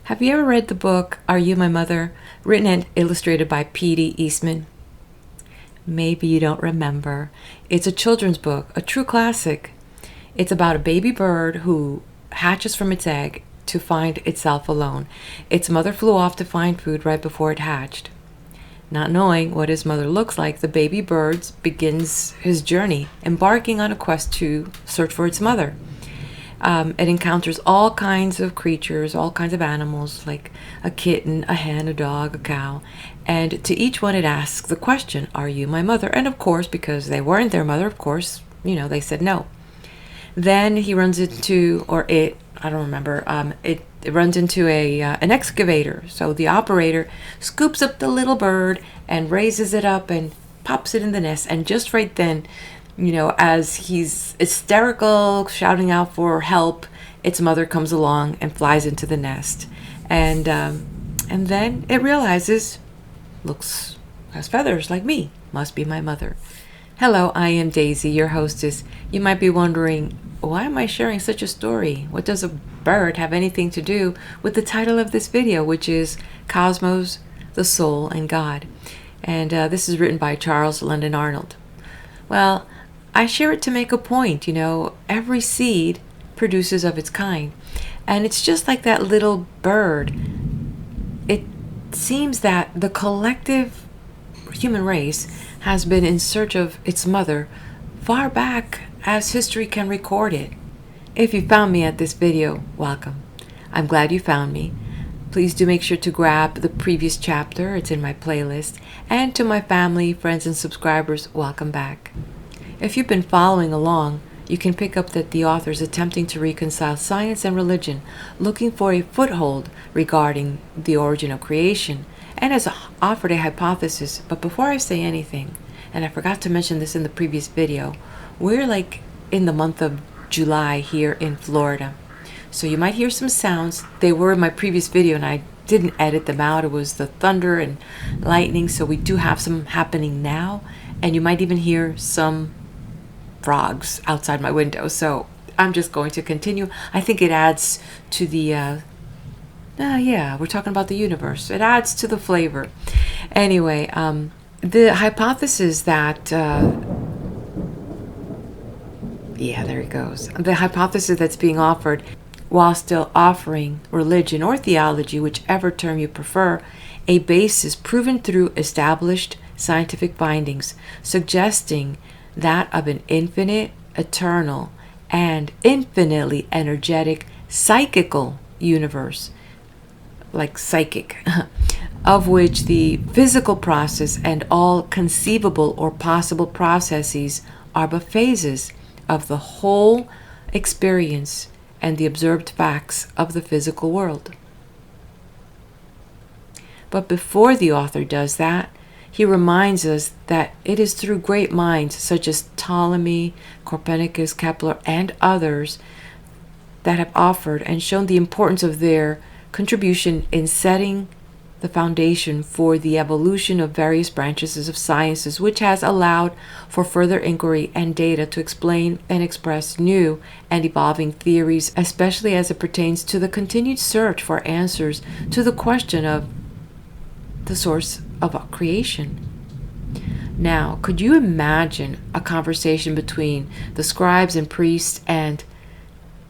Have you ever read the book Are You My Mother? Written and illustrated by P.D. Eastman? Maybe you don't remember. It's a children's book, a true classic. It's about a baby bird who hatches from its egg to find itself alone. Its mother flew off to find food right before it hatched. Not knowing what his mother looks like, the baby bird begins his journey, embarking on a quest to search for its mother. It encounters all kinds of creatures, all kinds of animals, like a kitten, a hen, a dog, a cow. And to each one it asks the question, "Are you my mother?" And of course, because they weren't their mother, of course, they said no. Then he runs into, or it, I don't remember, it runs into an excavator. So the operator scoops up the little bird and raises it up and pops it in the nest. And just right then, as he's hysterical, shouting out for help, its mother comes along and flies into the nest. And then it realizes, has feathers like me, must be my mother. Hello, I am Daisy, your hostess. You might be wondering, why am I sharing such a story? What does a bird have anything to do with the title of this video, which is Cosmos, the Soul, and God? And this is written by Charles London Arnold. Well, I share it to make a point. Every seed produces of its kind. And it's just like that little bird. It seems that the collective human race has been in search of its mother far back as history can record it. If you found me at this video, welcome. I'm glad you found me. Please do make sure to grab the previous chapter. It's in my playlist. And to my family, friends, and subscribers, welcome back. If you've been following along, you can pick up that the author is attempting to reconcile science and religion, looking for a foothold regarding the origin of creation, and has offered a hypothesis. But before I say anything, and I forgot to mention this in the previous video, we're like in the month of July here in Florida. So you might hear some sounds. They were in my previous video and I didn't edit them out. It was the thunder and lightning. So we do have some happening now. And you might even hear some frogs outside my window. So I'm just going to continue. I think it adds to the, we're talking about the universe. It adds to the flavor. Anyway, the hypothesis that, there it goes. The hypothesis that's being offered, while still offering religion or theology, whichever term you prefer, a basis proven through established scientific findings, suggesting that of an infinite, eternal, and infinitely energetic psychical universe, like psychic, of which the physical process and all conceivable or possible processes are but phases of the whole experience and the observed facts of the physical world. But before the author does that, he reminds us that it is through great minds such as Ptolemy, Copernicus, Kepler, and others that have offered and shown the importance of their contribution in setting the foundation for the evolution of various branches of sciences, which has allowed for further inquiry and data to explain and express new and evolving theories, especially as it pertains to the continued search for answers to the question of the source of creation. Now, could you imagine a conversation between the scribes and priests and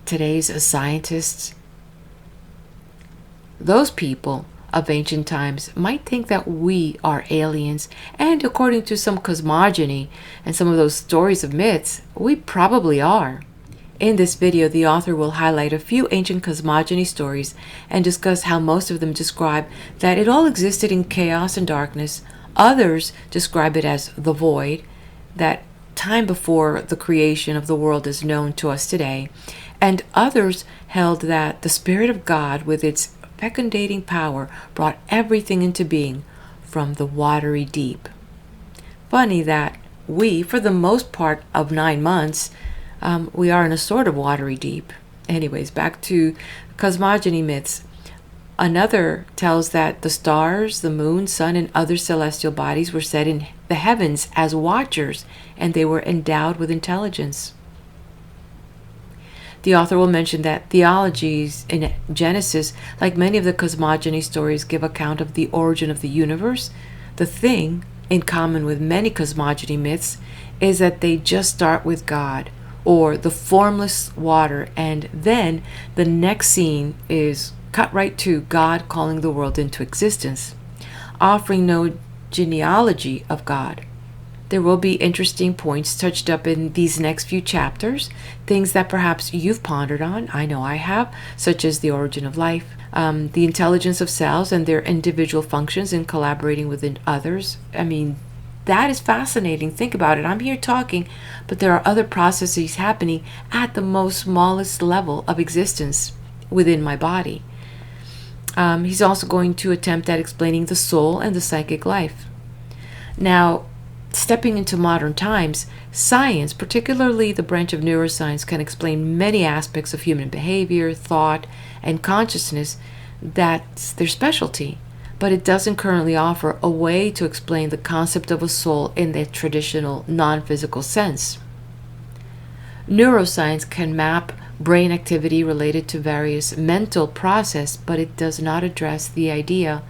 today's scientists? Those people of ancient times might think that we are aliens, and according to some cosmogony and some of those stories of myths, we probably are. In this video, the author will highlight a few ancient cosmogony stories and discuss how most of them describe that it all existed in chaos and darkness. Others describe it as the void, that time before the creation of the world is known to us today. And others held that the Spirit of God, with its fecundating power, brought everything into being from the watery deep. Funny that we, for the most part of 9 months, we are in a sort of watery deep. Anyways, back to cosmogony myths. Another tells that the stars, the moon, sun, and other celestial bodies were set in the heavens as watchers, and they were endowed with intelligence. The author will mention that theologies in Genesis, like many of the cosmogony stories, give account of the origin of the universe. The thing, in common with many cosmogony myths, is that they just start with God, or the formless water, and then the next scene is cut right to God calling the world into existence, offering no genealogy of God. There will be interesting points touched up in these next few chapters, things that perhaps you've pondered on, I know I have, such as the origin of life, the intelligence of cells and their individual functions in collaborating with others. I mean, that is fascinating. Think about it. I'm here talking, but there are other processes happening at the most smallest level of existence within my body. He's also going to attempt at explaining the soul and the psychic life. Now, stepping into modern times, science, particularly the branch of neuroscience, can explain many aspects of human behavior, thought, and consciousness. That's their specialty, but it doesn't currently offer a way to explain the concept of a soul in the traditional non-physical sense. Neuroscience can map brain activity related to various mental processes, but it does not address the idea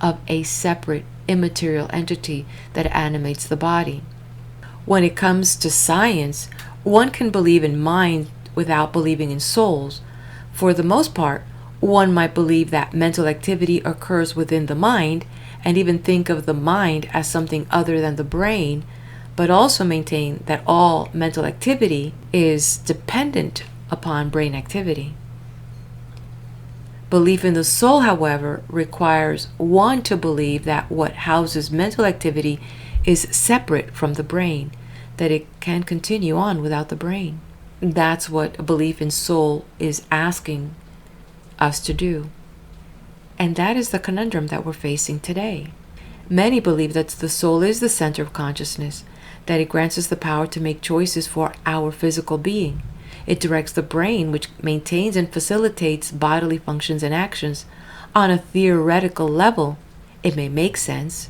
of a separate immaterial entity that animates the body. When it comes to science, one can believe in mind without believing in souls. For the most part, one might believe that mental activity occurs within the mind and even think of the mind as something other than the brain, but also maintain that all mental activity is dependent upon brain activity. Belief in the soul, however, requires one to believe that what houses mental activity is separate from the brain, that it can continue on without the brain. That's what a belief in soul is asking us to do. And that is the conundrum that we're facing today. Many believe that the soul is the center of consciousness, that it grants us the power to make choices for our physical being. It directs the brain, which maintains and facilitates bodily functions and actions. On a theoretical level, it may make sense.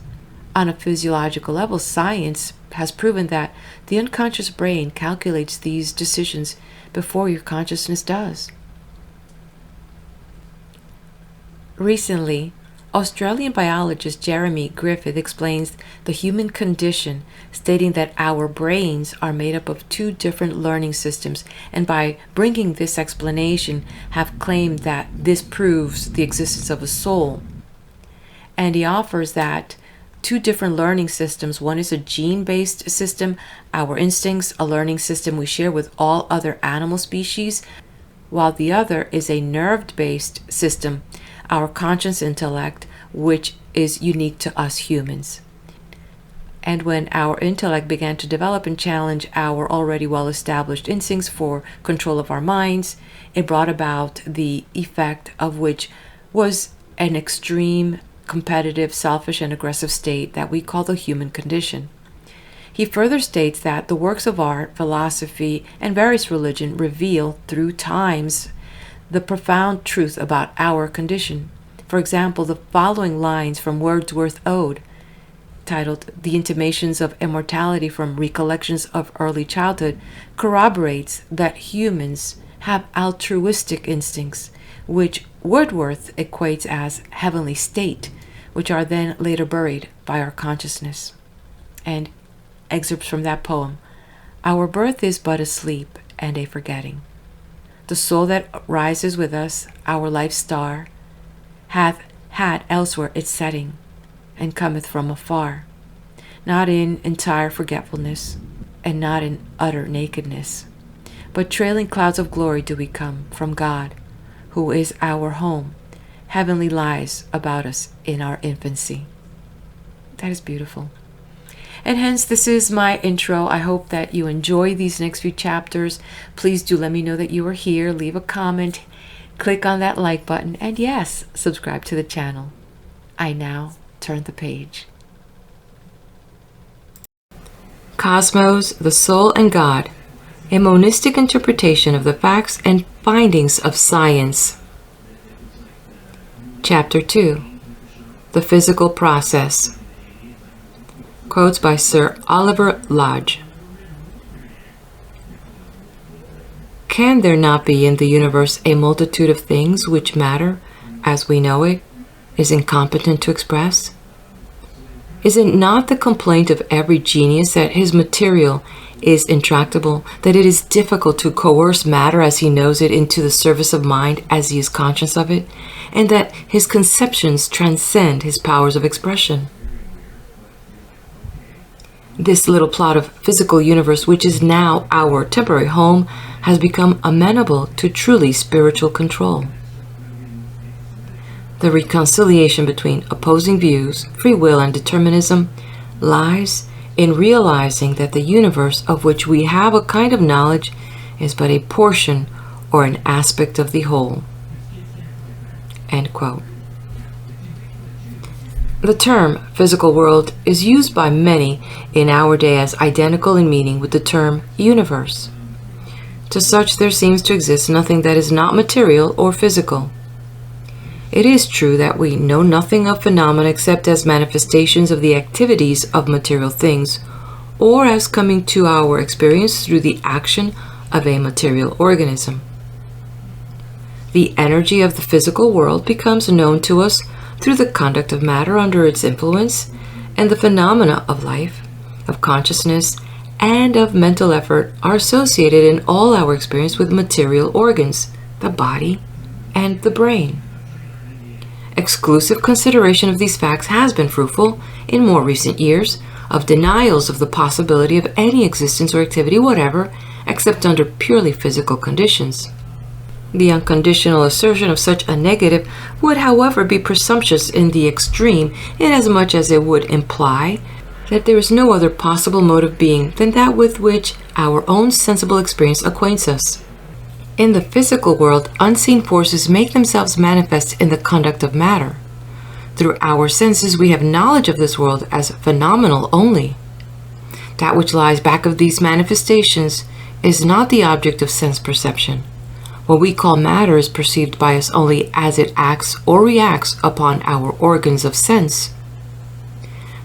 On a physiological level, science has proven that the unconscious brain calculates these decisions before your consciousness does. Recently, Australian biologist Jeremy Griffith explains the human condition, stating that our brains are made up of two different learning systems, and by bringing this explanation have claimed that this proves the existence of a soul. And he offers that two different learning systems. One is a gene-based system, our instincts, a learning system we share with all other animal species, while the other is a nerve-based system, our conscious intellect, which is unique to us humans. And when our intellect began to develop and challenge our already well-established instincts for control of our minds, it brought about the effect of which was an extreme, competitive, selfish, and aggressive state that we call the human condition. He further states that the works of art, philosophy, and various religion reveal through times the profound truth about our condition. For example, the following lines from Wordsworth's Ode, titled The Intimations of Immortality from Recollections of Early Childhood, corroborates that humans have altruistic instincts, which Wordsworth equates as heavenly state, which are then later buried by our consciousness. And excerpts from that poem: Our birth is but a sleep and a forgetting. The soul that rises with us, our life's star, hath had elsewhere its setting, and cometh from afar, not in entire forgetfulness, and not in utter nakedness, but trailing clouds of glory do we come from God, who is our home. Heavenly lies about us in our infancy. That is beautiful. And hence, this is my intro. I hope that you enjoy these next few chapters. Please do let me know that you are here. Leave a comment. Click on that like button. And yes, subscribe to the channel. I now turn the page. Cosmos, the Soul, and God. A monistic interpretation of the facts and findings of science. Chapter 2. The Physical Process. Quotes by Sir Oliver Lodge. Can there not be in the universe a multitude of things which matter, as we know it, is incompetent to express? Is it not the complaint of every genius that his material is intractable, that it is difficult to coerce matter as he knows it into the service of mind as he is conscious of it, and that his conceptions transcend his powers of expression? This little plot of physical universe, which is now our temporary home, has become amenable to truly spiritual control. The reconciliation between opposing views, free will and determinism, lies in realizing that the universe of which we have a kind of knowledge is but a portion or an aspect of the whole. End quote. The term physical world is used by many in our day as identical in meaning with the term universe. To such there seems to exist nothing that is not material or physical. It is true that we know nothing of phenomena except as manifestations of the activities of material things, or as coming to our experience through the action of a material organism. The energy of the physical world becomes known to us through the conduct of matter under its influence, and the phenomena of life, of consciousness, and of mental effort are associated in all our experience with material organs, the body, and the brain. Exclusive consideration of these facts has been fruitful, in more recent years, of denials of the possibility of any existence or activity whatever, except under purely physical conditions. The unconditional assertion of such a negative would, however, be presumptuous in the extreme, inasmuch as it would imply that there is no other possible mode of being than that with which our own sensible experience acquaints us. In the physical world, unseen forces make themselves manifest in the conduct of matter. Through our senses, we have knowledge of this world as phenomenal only. That which lies back of these manifestations is not the object of sense perception. What we call matter is perceived by us only as it acts or reacts upon our organs of sense.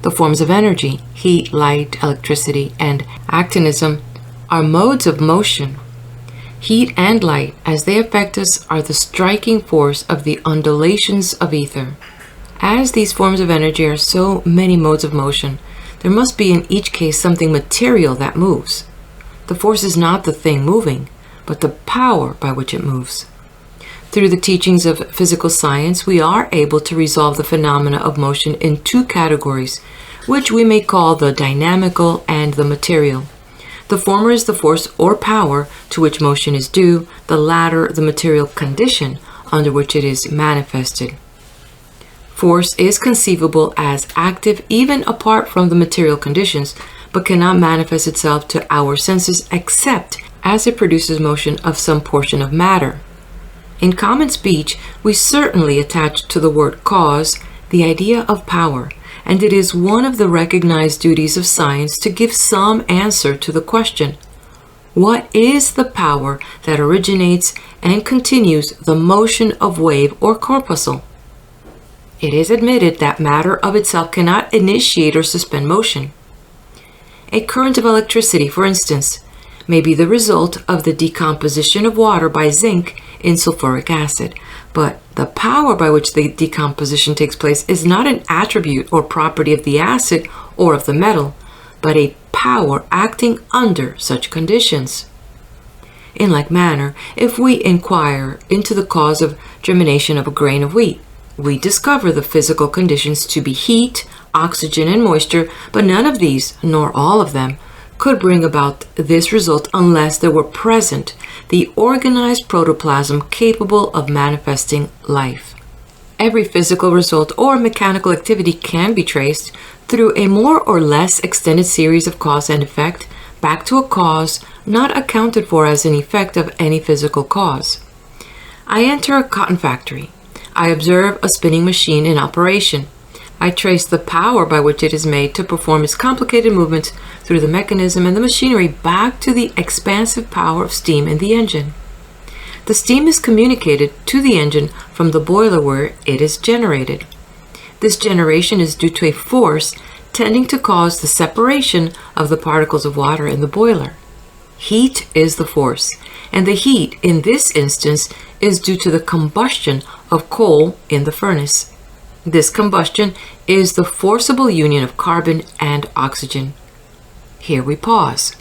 The forms of energy, heat, light, electricity, and actinism, are modes of motion. Heat and light, as they affect us, are the striking force of the undulations of ether. As these forms of energy are so many modes of motion, there must be in each case something material that moves. The force is not the thing moving, but the power by which it moves. Through the teachings of physical science, we are able to resolve the phenomena of motion in two categories, which we may call the dynamical and the material. The former is the force or power to which motion is due, the latter the material condition under which it is manifested. Force is conceivable as active even apart from the material conditions, but cannot manifest itself to our senses except as it produces motion of some portion of matter. In common speech, we certainly attach to the word cause the idea of power, and it is one of the recognized duties of science to give some answer to the question, what is the power that originates and continues the motion of wave or corpuscle? It is admitted that matter of itself cannot initiate or suspend motion. A current of electricity, for instance, may be the result of the decomposition of water by zinc in sulfuric acid, but the power by which the decomposition takes place is not an attribute or property of the acid or of the metal, but a power acting under such conditions. In like manner, if we inquire into the cause of germination of a grain of wheat, we discover the physical conditions to be heat, oxygen, and moisture, but none of these, nor all of them, could bring about this result unless there were present the organized protoplasm capable of manifesting life. Every physical result or mechanical activity can be traced through a more or less extended series of cause and effect back to a cause not accounted for as an effect of any physical cause. I enter a cotton factory. I observe a spinning machine in operation. I trace the power by which it is made to perform its complicated movements through the mechanism and the machinery back to the expansive power of steam in the engine. The steam is communicated to the engine from the boiler where it is generated. This generation is due to a force tending to cause the separation of the particles of water in the boiler. Heat is the force, and the heat in this instance is due to the combustion of coal in the furnace. This combustion is the forcible union of carbon and oxygen. Here we pause.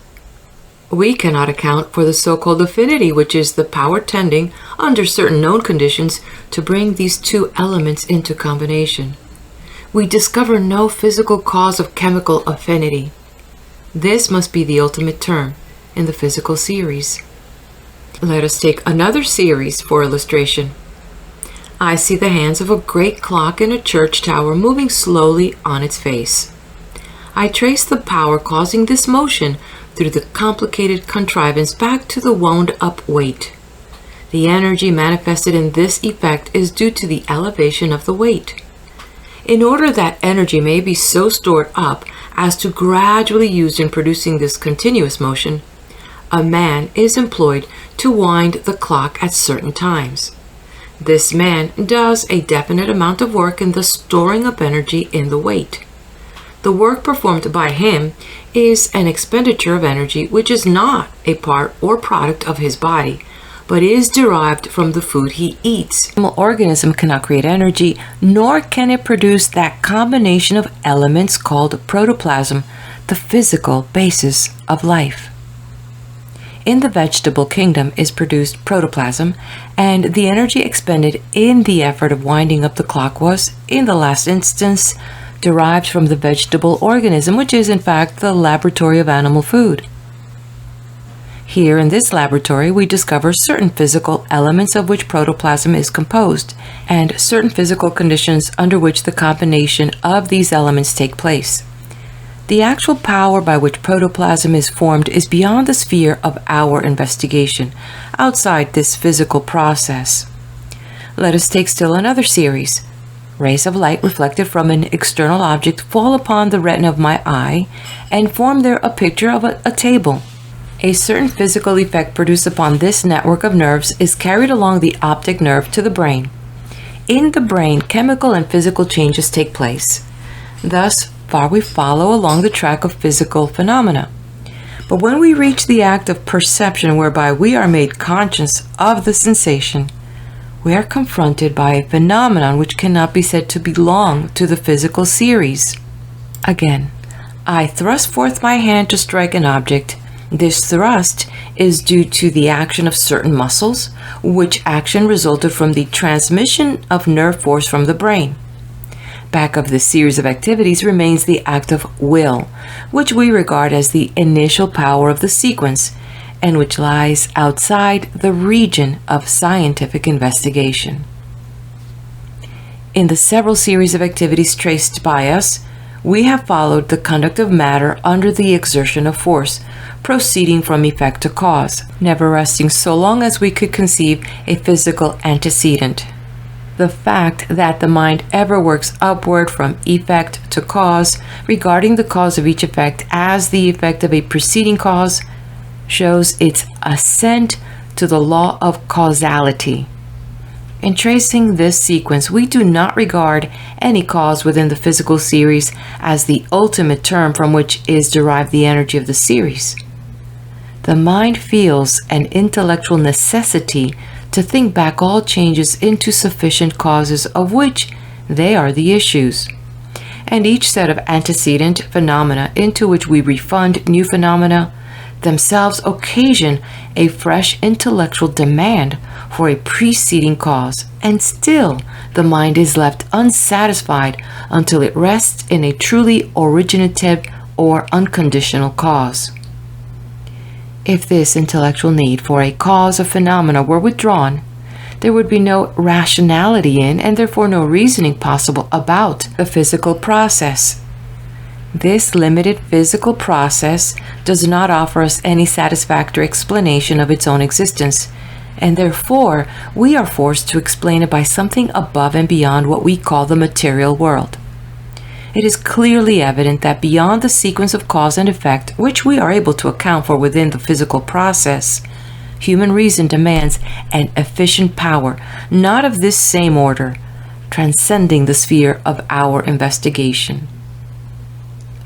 We cannot account for the so-called affinity, which is the power tending, under certain known conditions, to bring these two elements into combination. We discover no physical cause of chemical affinity. This must be the ultimate term in the physical series. Let us take another series for illustration. I see the hands of a great clock in a church tower moving slowly on its face. I trace the power causing this motion through the complicated contrivance back to the wound-up weight. The energy manifested in this effect is due to the elevation of the weight. In order that energy may be so stored up as to gradually used in producing this continuous motion, a man is employed to wind the clock at certain times. This man does a definite amount of work in the storing up energy in the weight. The work performed by him is an expenditure of energy which is not a part or product of his body, but is derived from the food he eats. The organism cannot create energy, nor can it produce that combination of elements called protoplasm, the physical basis of life. In the vegetable kingdom is produced protoplasm, and the energy expended in the effort of winding up the clock was, in the last instance, derived from the vegetable organism, which is in fact the laboratory of animal food. Here in this laboratory, we discover certain physical elements of which protoplasm is composed, and certain physical conditions under which the combination of these elements take place. The actual power by which protoplasm is formed is beyond the sphere of our investigation, outside this physical process. Let us take still another series. Rays of light reflected from an external object fall upon the retina of my eye and form there a picture of a table. A certain physical effect produced upon this network of nerves is carried along the optic nerve to the brain. In the brain, chemical and physical changes take place. Thus far we follow along the track of physical phenomena. But when we reach the act of perception, whereby we are made conscious of the sensation, we are confronted by a phenomenon which cannot be said to belong to the physical series. Again, I thrust forth my hand to strike an object. This thrust is due to the action of certain muscles, which action resulted from the transmission of nerve force from the brain. Back of this series of activities remains the act of will, which we regard as the initial power of the sequence, and which lies outside the region of scientific investigation. In the several series of activities traced by us, we have followed the conduct of matter under the exertion of force, proceeding from effect to cause, never resting so long as we could conceive a physical antecedent. The fact that the mind ever works upward from effect to cause, regarding the cause of each effect as the effect of a preceding cause, shows its assent to the law of causality. In tracing this sequence, we do not regard any cause within the physical series as the ultimate term from which is derived the energy of the series. The mind feels an intellectual necessity to think back all changes into sufficient causes of which they are the issues, and each set of antecedent phenomena into which we refund new phenomena themselves occasion a fresh intellectual demand for a preceding cause, and still the mind is left unsatisfied until it rests in a truly originative or unconditional cause. If this intellectual need for a cause of phenomena were withdrawn, there would be no rationality in, and therefore no reasoning possible about, the physical process. This limited physical process does not offer us any satisfactory explanation of its own existence, and therefore we are forced to explain it by something above and beyond what we call the material world. It is clearly evident that beyond the sequence of cause and effect, which we are able to account for within the physical process, human reason demands an efficient power, not of this same order, transcending the sphere of our investigation.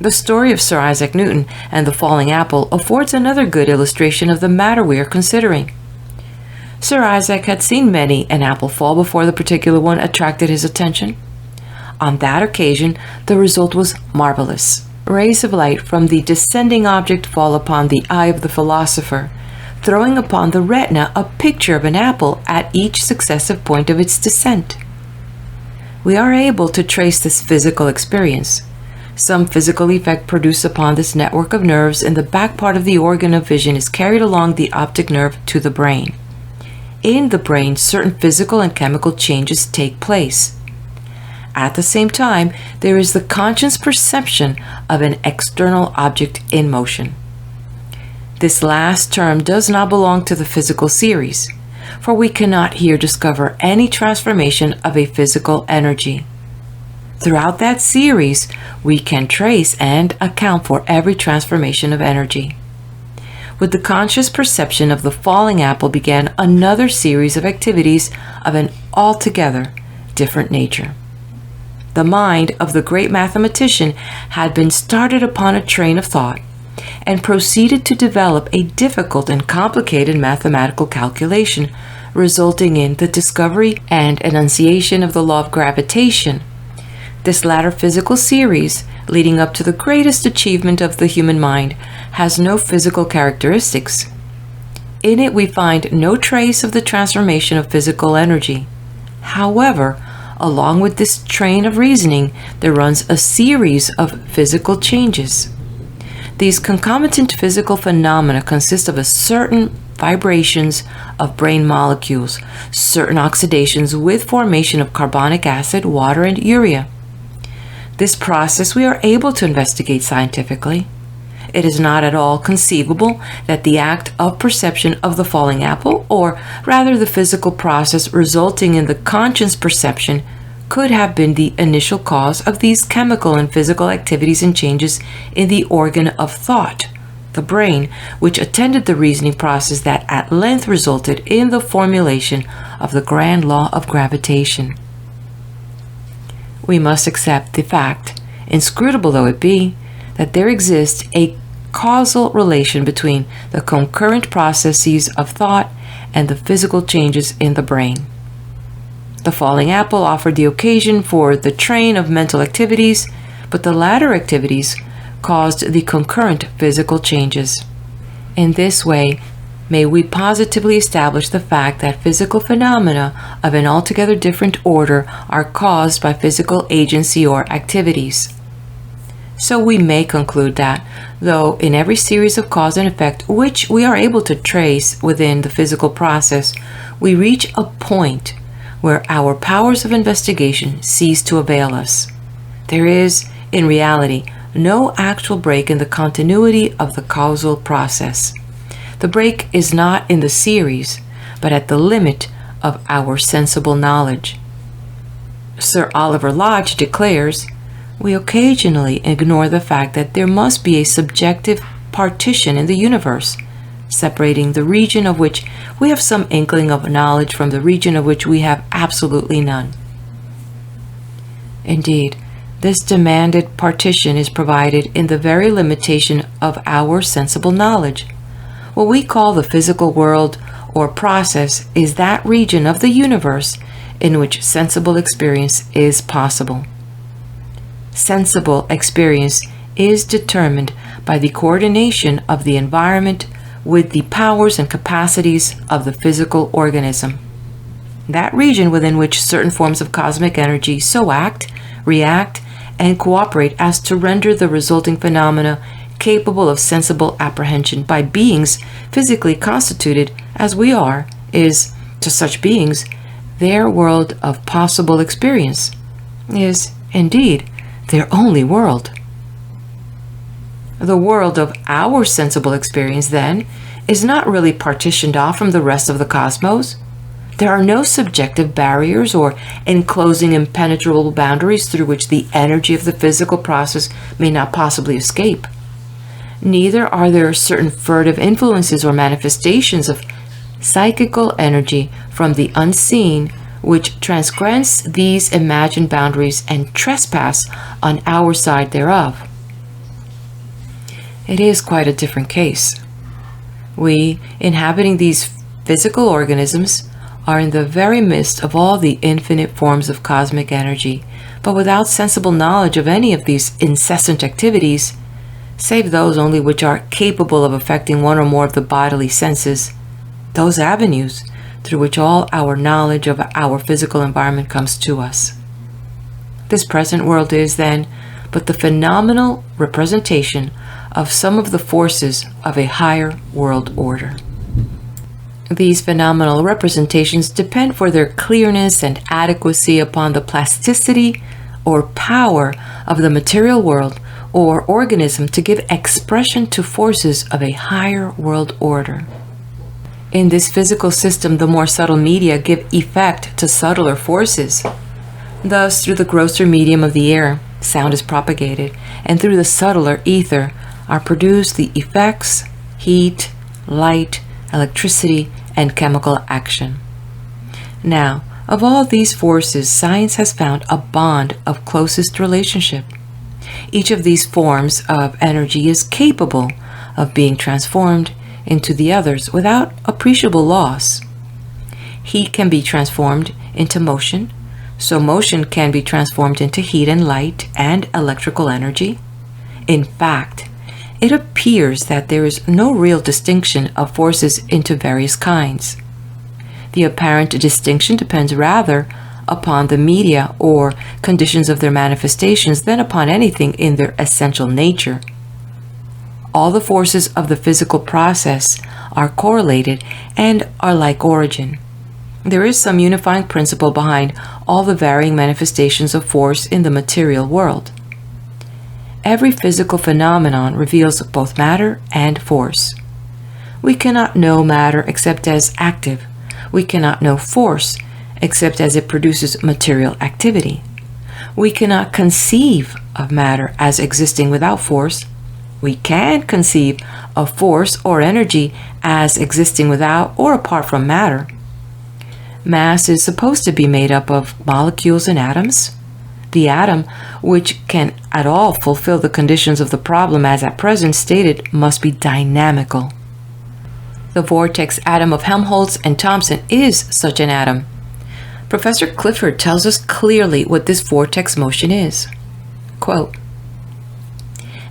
The story of Sir Isaac Newton and the falling apple affords another good illustration of the matter we are considering. Sir Isaac had seen many an apple fall before the particular one attracted his attention. On that occasion, the result was marvelous. Rays of light from the descending object fall upon the eye of the philosopher, throwing upon the retina a picture of an apple at each successive point of its descent. We are able to trace this physical experience. Some physical effect produced upon this network of nerves in the back part of the organ of vision is carried along the optic nerve to the brain. In the brain, certain physical and chemical changes take place. At the same time, there is the conscious perception of an external object in motion. This last term does not belong to the physical series, for we cannot here discover any transformation of a physical energy. Throughout that series, we can trace and account for every transformation of energy. With the conscious perception of the falling apple began another series of activities of an altogether different nature. The mind of the great mathematician had been started upon a train of thought and proceeded to develop a difficult and complicated mathematical calculation, resulting in the discovery and enunciation of the law of gravitation. This latter physical series, leading up to the greatest achievement of the human mind, has no physical characteristics. In it we find no trace of the transformation of physical energy. However, along with this train of reasoning, there runs a series of physical changes. These concomitant physical phenomena consist of a certain vibrations of brain molecules, certain oxidations with formation of carbonic acid, water, and urea. This process we are able to investigate scientifically. It is not at all conceivable that the act of perception of the falling apple, or rather the physical process resulting in the conscious perception, could have been the initial cause of these chemical and physical activities and changes in the organ of thought, the brain, which attended the reasoning process that at length resulted in the formulation of the grand law of gravitation. We must accept the fact, inscrutable though it be, that there exists a causal relation between the concurrent processes of thought and the physical changes in the brain. The falling apple offered the occasion for the train of mental activities, but the latter activities caused the concurrent physical changes. In this way, may we positively establish the fact that physical phenomena of an altogether different order are caused by physical agency or activities. So we may conclude that, though in every series of cause and effect which we are able to trace within the physical process, we reach a point where our powers of investigation cease to avail us, there is, in reality, no actual break in the continuity of the causal process. The break is not in the series, but at the limit of our sensible knowledge. Sir Oliver Lodge declares, "We occasionally ignore the fact that there must be a subjective partition in the universe, separating the region of which we have some inkling of knowledge from the region of which we have absolutely none." Indeed, this demanded partition is provided in the very limitation of our sensible knowledge. What we call the physical world or process is that region of the universe in which sensible experience is possible. Sensible experience is determined by the coordination of the environment with the powers and capacities of the physical organism. That region within which certain forms of cosmic energy so act, react, and cooperate as to render the resulting phenomena capable of sensible apprehension by beings physically constituted as we are, is, to such beings, their world of possible experience, is, indeed, their only world. The world of our sensible experience, then, is not really partitioned off from the rest of the cosmos. There are no subjective barriers or enclosing impenetrable boundaries through which the energy of the physical process may not possibly escape. Neither are there certain furtive influences or manifestations of psychical energy from the unseen which transgress these imagined boundaries and trespass on our side thereof. it is quite a different case. We, inhabiting these physical organisms, are in the very midst of all the infinite forms of cosmic energy, but without sensible knowledge of any of these incessant activities, save those only which are capable of affecting one or more of the bodily senses, those avenues through which all our knowledge of our physical environment comes to us. This present world is, then, but the phenomenal representation of some of the forces of a higher world order. These phenomenal representations depend for their clearness and adequacy upon the plasticity or power of the material world or organism to give expression to forces of a higher world order. In this physical system, the more subtle media give effect to subtler forces. Thus, through the grosser medium of the air, sound is propagated, and through the subtler ether are produced the effects, heat, light, electricity, and chemical action. Now, of all these forces, science has found a bond of closest relationship. Each of these forms of energy is capable of being transformed into the others without appreciable loss. Heat can be transformed into motion, so motion can be transformed into heat and light and electrical energy. In fact, it appears that there is no real distinction of forces into various kinds. The apparent distinction depends rather upon the media or conditions of their manifestations than upon anything in their essential nature. All the forces of the physical process are correlated and are like origin. There is some unifying principle behind all the varying manifestations of force in the material world. Every physical phenomenon reveals both matter and force. We cannot know matter except as active. We cannot know force except as it produces material activity. We cannot conceive of matter as existing without force. We can conceive of force or energy as existing without or apart from matter. Mass is supposed to be made up of molecules and atoms. The atom, which can at all fulfill the conditions of the problem as at present stated, must be dynamical. The vortex atom of Helmholtz and Thomson is such an atom. Professor Clifford tells us clearly what this vortex motion is. Quote,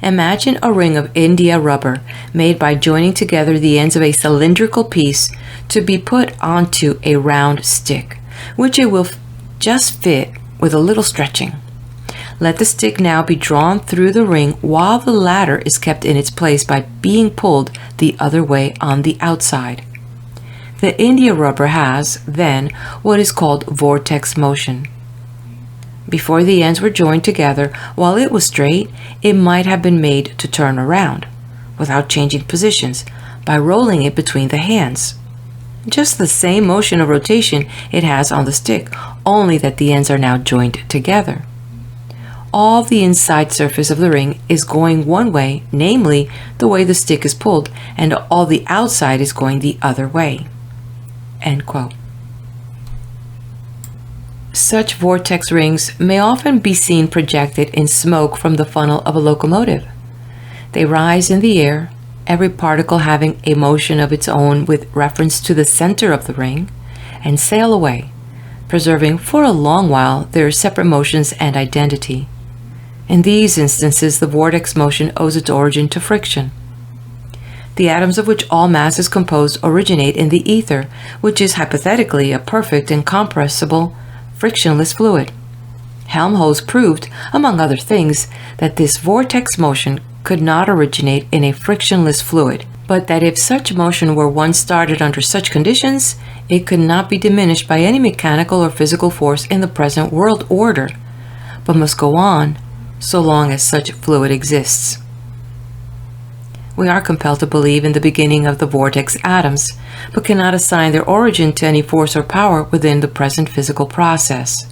"Imagine a ring of India rubber made by joining together the ends of a cylindrical piece to be put onto a round stick, which it will just fit with a little stretching. Let the stick now be drawn through the ring while the latter is kept in its place by being pulled the other way on the outside. The India rubber has, then, what is called vortex motion. Before the ends were joined together, while it was straight, it might have been made to turn around, without changing positions, by rolling it between the hands. Just the same motion of rotation it has on the stick, only that the ends are now joined together. All the inside surface of the ring is going one way, namely, the way the stick is pulled, and all the outside is going the other way." End quote. Such vortex rings may often be seen projected in smoke from the funnel of a locomotive. They rise in the air, every particle having a motion of its own with reference to the center of the ring, and sail away, preserving for a long while their separate motions and identity. In these instances, the vortex motion owes its origin to friction. The atoms of which all mass is composed originate in the ether, which is hypothetically a perfect and compressible, frictionless fluid. Helmholtz proved, among other things, that this vortex motion could not originate in a frictionless fluid, but that if such motion were once started under such conditions, it could not be diminished by any mechanical or physical force in the present world order, but must go on so long as such fluid exists. We are compelled to believe in the beginning of the vortex atoms, but cannot assign their origin to any force or power within the present physical process.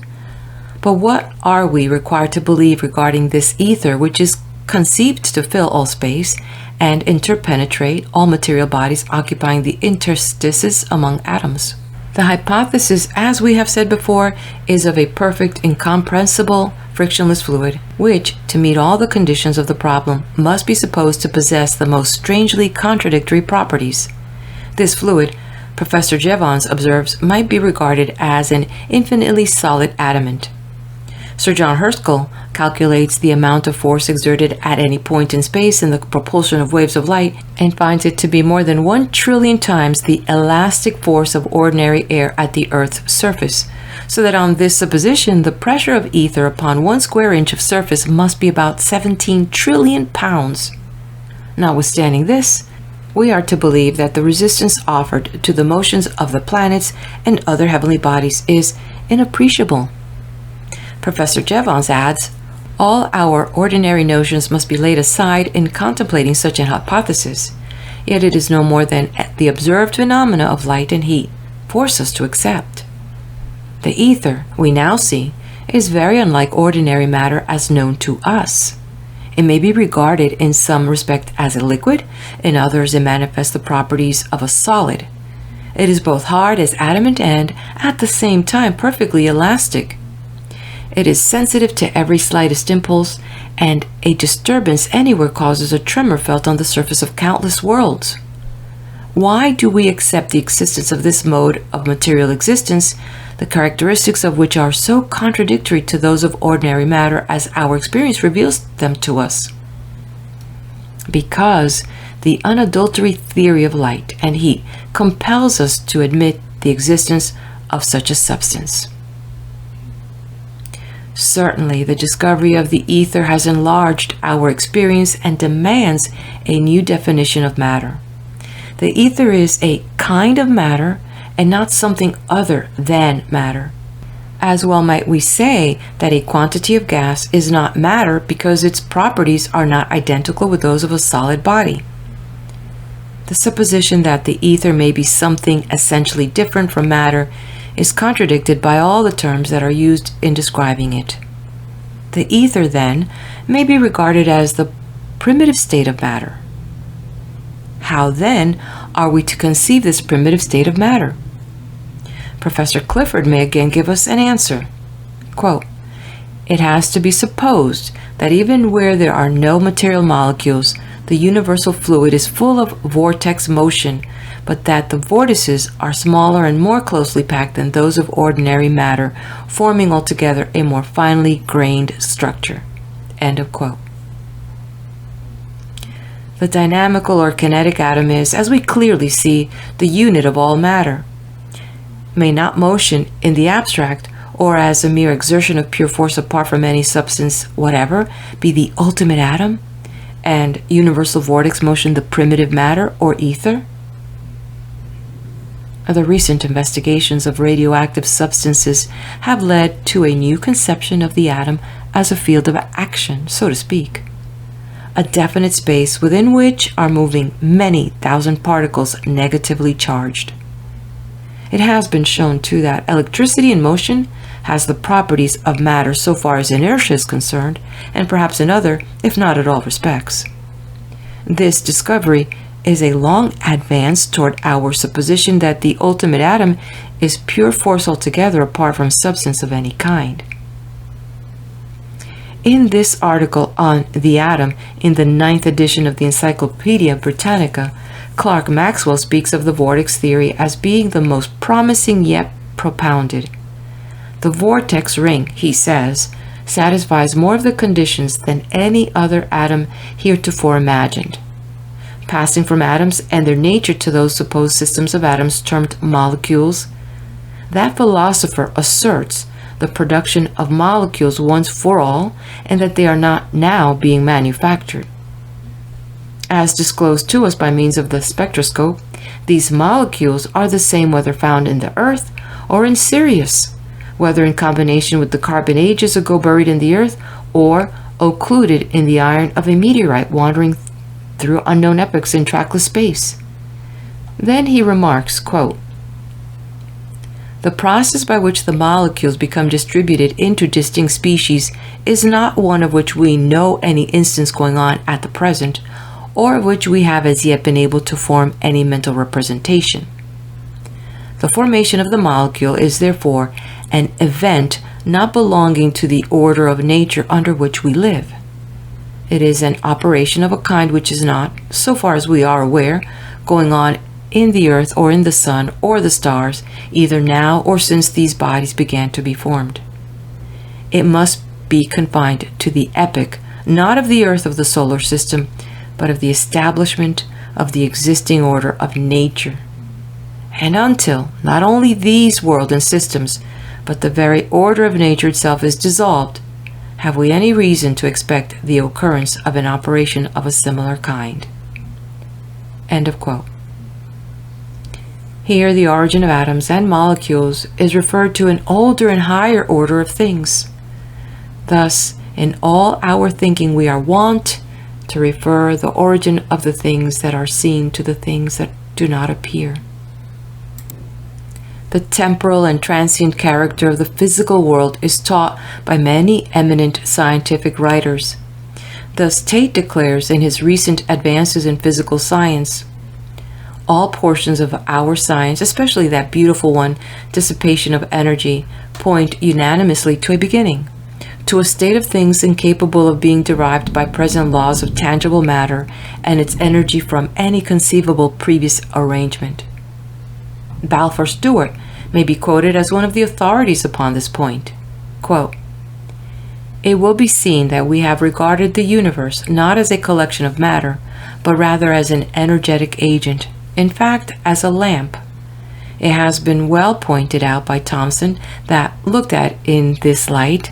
But what are we required to believe regarding this ether, which is conceived to fill all space and interpenetrate all material bodies occupying the interstices among atoms? The hypothesis, as we have said before, is of a perfect, incomprehensible, frictionless fluid, which, to meet all the conditions of the problem, must be supposed to possess the most strangely contradictory properties. This fluid, Professor Jevons observes, might be regarded as an infinitely solid adamant. Sir John Herschel calculates the amount of force exerted at any point in space in the propulsion of waves of light and finds it to be more than 1 trillion times the elastic force of ordinary air at the Earth's surface, so that on this supposition the pressure of ether upon 1 square inch of surface must be about 17 trillion pounds. Notwithstanding this, we are to believe that the resistance offered to the motions of the planets and other heavenly bodies is inappreciable. Professor Jevons adds, all our ordinary notions must be laid aside in contemplating such an hypothesis, yet it is no more than the observed phenomena of light and heat force us to accept. The ether, we now see, is very unlike ordinary matter as known to us. It may be regarded in some respect as a liquid, in others it manifests the properties of a solid. It is both hard as adamant and, at the same time, perfectly elastic. It is sensitive to every slightest impulse, and a disturbance anywhere causes a tremor felt on the surface of countless worlds. Why do we accept the existence of this mode of material existence, the characteristics of which are so contradictory to those of ordinary matter as our experience reveals them to us? Because the unadulterated theory of light and heat compels us to admit the existence of such a substance. Certainly, the discovery of the ether has enlarged our experience and demands a new definition of matter. The ether is a kind of matter and not something other than matter. As well might we say that a quantity of gas is not matter because its properties are not identical with those of a solid body. The supposition that the ether may be something essentially different from matter is contradicted by all the terms that are used in describing it. The ether, then, may be regarded as the primitive state of matter. How, then, are we to conceive this primitive state of matter? Professor Clifford may again give us an answer. Quote, it has to be supposed that even where there are no material molecules, the universal fluid is full of vortex motion, but that the vortices are smaller and more closely packed than those of ordinary matter, forming altogether a more finely grained structure. End of quote. The dynamical or kinetic atom is, as we clearly see, the unit of all matter. May not motion in the abstract, or as a mere exertion of pure force apart from any substance whatever, be the ultimate atom, and universal vortex motion the primitive matter or ether? The recent investigations of radioactive substances have led to a new conception of the atom as a field of action, so to speak. A definite space within which are moving many thousand particles negatively charged. It has been shown, too, that electricity in motion has the properties of matter so far as inertia is concerned, and perhaps in other, if not at all respects. This discovery is a long advance toward our supposition that the ultimate atom is pure force altogether apart from substance of any kind. In this article on the atom, in the 9th edition of the Encyclopedia Britannica, Clerk Maxwell speaks of the vortex theory as being the most promising yet propounded. The vortex ring, he says, satisfies more of the conditions than any other atom heretofore imagined. Passing from atoms and their nature to those supposed systems of atoms termed molecules, that philosopher asserts the production of molecules once for all, and that they are not now being manufactured. As disclosed to us by means of the spectroscope, these molecules are the same whether found in the earth or in Sirius, whether in combination with the carbon ages ago buried in the earth, or occluded in the iron of a meteorite wandering through unknown epochs in trackless space. Then he remarks, quote, the process by which the molecules become distributed into distinct species is not one of which we know any instance going on at the present, or of which we have as yet been able to form any mental representation. The formation of the molecule is therefore an event not belonging to the order of nature under which we live. It is an operation of a kind which is not, so far as we are aware, going on in the earth or in the sun or the stars, either now or since these bodies began to be formed. It must be confined to the epoch, not of the earth of the solar system, but of the establishment of the existing order of nature. And until not only these worlds and systems, but the very order of nature itself is dissolved, have we any reason to expect the occurrence of an operation of a similar kind. End of quote. Here, the origin of atoms and molecules is referred to an older and higher order of things. Thus, in all our thinking, we are wont to refer the origin of the things that are seen to the things that do not appear. The temporal and transient character of the physical world is taught by many eminent scientific writers. Thus, Tate declares in his recent advances in physical science, all portions of our science, especially that beautiful one, dissipation of energy, point unanimously to a beginning, to a state of things incapable of being derived by present laws of tangible matter and its energy from any conceivable previous arrangement. Balfour Stewart may be quoted as one of the authorities upon this point. Quote, "It will be seen that we have regarded the universe not as a collection of matter, but rather as an energetic agent, in fact, as a lamp. It has been well pointed out by Thomson that, looked at in this light,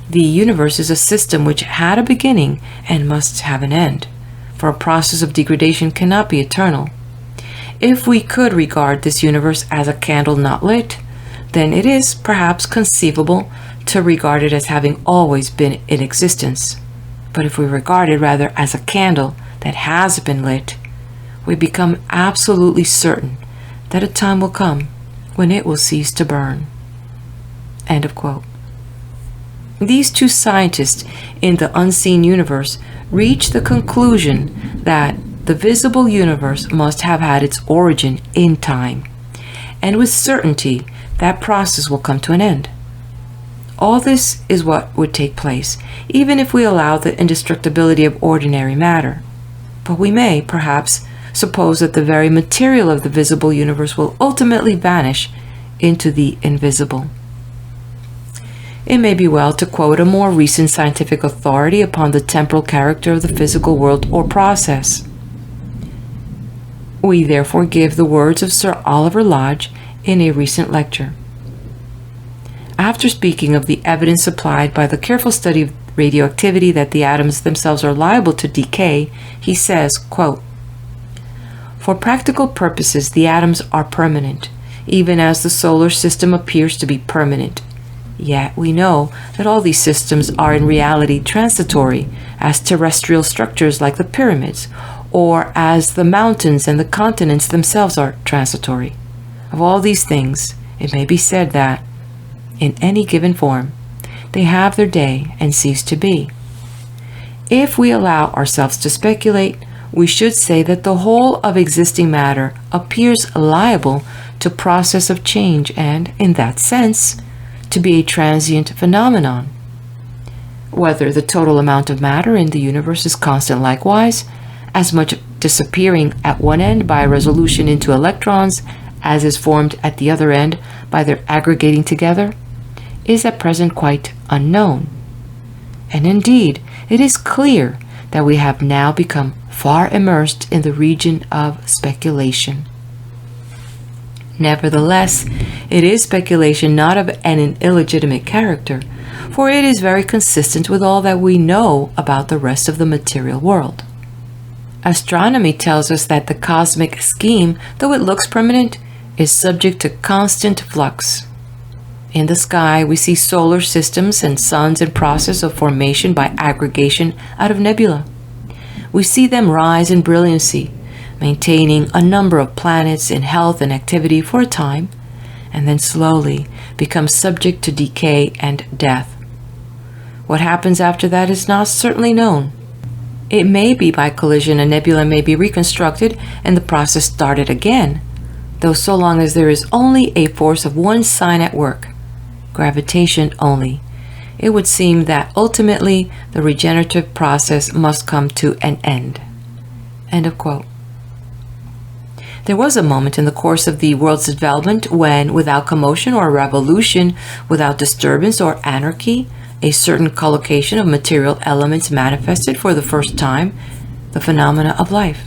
the universe is a system which had a beginning and must have an end, for a process of degradation cannot be eternal. If we could regard this universe as a candle not lit, then it is perhaps conceivable to regard it as having always been in existence. But if we regard it rather as a candle that has been lit, we become absolutely certain that a time will come when it will cease to burn." End of quote. These two scientists in the unseen universe reach the conclusion that the visible universe must have had its origin in time, and with certainty that process will come to an end. All this is what would take place, even if we allow the indestructibility of ordinary matter. But we may, perhaps, suppose that the very material of the visible universe will ultimately vanish into the invisible. It may be well to quote a more recent scientific authority upon the temporal character of the physical world or process. We therefore give the words of Sir Oliver Lodge in a recent lecture. After speaking of the evidence supplied by the careful study of radioactivity that the atoms themselves are liable to decay, he says, quote, "For practical purposes, the atoms are permanent, even as the solar system appears to be permanent. Yet we know that all these systems are in reality transitory, as terrestrial structures like the pyramids, or as the mountains and the continents themselves are transitory. Of all these things, it may be said that, in any given form, they have their day and cease to be. If we allow ourselves to speculate, we should say that the whole of existing matter appears liable to process of change and, in that sense, to be a transient phenomenon. Whether the total amount of matter in the universe is constant likewise, as much disappearing at one end by resolution into electrons as is formed at the other end by their aggregating together, is at present quite unknown. And indeed, it is clear that we have now become far immersed in the region of speculation. Nevertheless, it is speculation not of an illegitimate character, for it is very consistent with all that we know about the rest of the material world. Astronomy tells us that the cosmic scheme, though it looks permanent, is subject to constant flux. In the sky, we see solar systems and suns in process of formation by aggregation out of nebula. We see them rise in brilliancy, maintaining a number of planets in health and activity for a time, and then slowly become subject to decay and death. What happens after that is not certainly known. It may be by collision a nebula may be reconstructed and the process started again, though so long as there is only a force of one sign at work, gravitation only, it would seem that ultimately the regenerative process must come to an end. End of quote. There was a moment in the course of the world's development when, without commotion or revolution, without disturbance or anarchy, a certain collocation of material elements manifested for the first time the phenomena of life.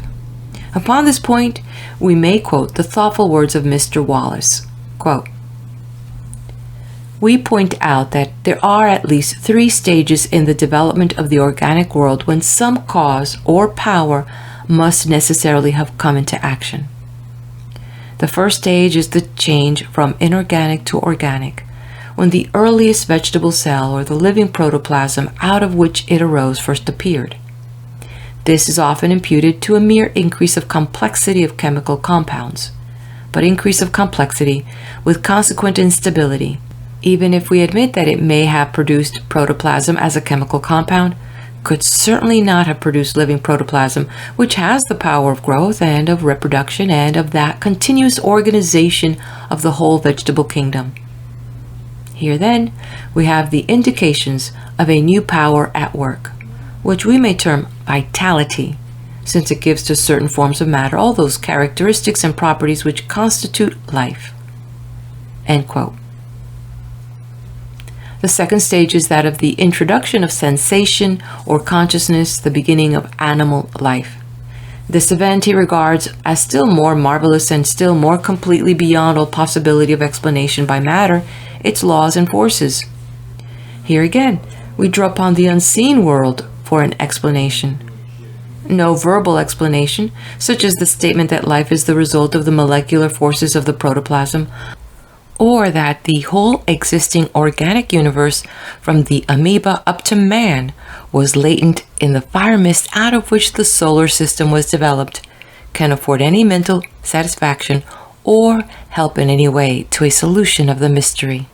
Upon this point, we may quote the thoughtful words of Mr. Wallace. Quote, "We point out that there are at least 3 stages in the development of the organic world when some cause or power must necessarily have come into action. The first stage is the change from inorganic to organic, when the earliest vegetable cell or the living protoplasm out of which it arose first appeared. This is often imputed to a mere increase of complexity of chemical compounds, but increase of complexity with consequent instability, even if we admit that it may have produced protoplasm as a chemical compound, could certainly not have produced living protoplasm, which has the power of growth and of reproduction and of that continuous organization of the whole vegetable kingdom. Here then we have the indications of a new power at work, which we may term vitality, since it gives to certain forms of matter all those characteristics and properties which constitute life." End quote. The second stage is that of the introduction of sensation or consciousness, the beginning of animal life. This event he regards as still more marvelous and still more completely beyond all possibility of explanation by matter, its laws and forces. Here again, we draw upon the unseen world for an explanation. No verbal explanation, such as the statement that life is the result of the molecular forces of the protoplasm, or that the whole existing organic universe, from the amoeba up to man, was latent in the fire mist out of which the solar system was developed, can afford any mental satisfaction or help in any way to a solution of the mystery.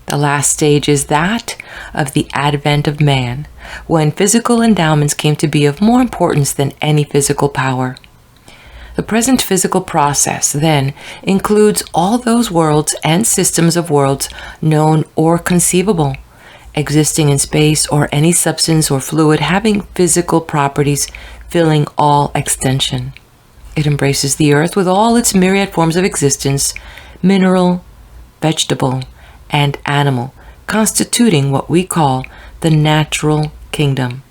The last stage is that of the advent of man, when physical endowments came to be of more importance than any physical power. The present physical process, then, includes all those worlds and systems of worlds known or conceivable, existing in space or any substance or fluid having physical properties filling all extension. It embraces the earth with all its myriad forms of existence, mineral, vegetable, and animal, constituting what we call the natural kingdom.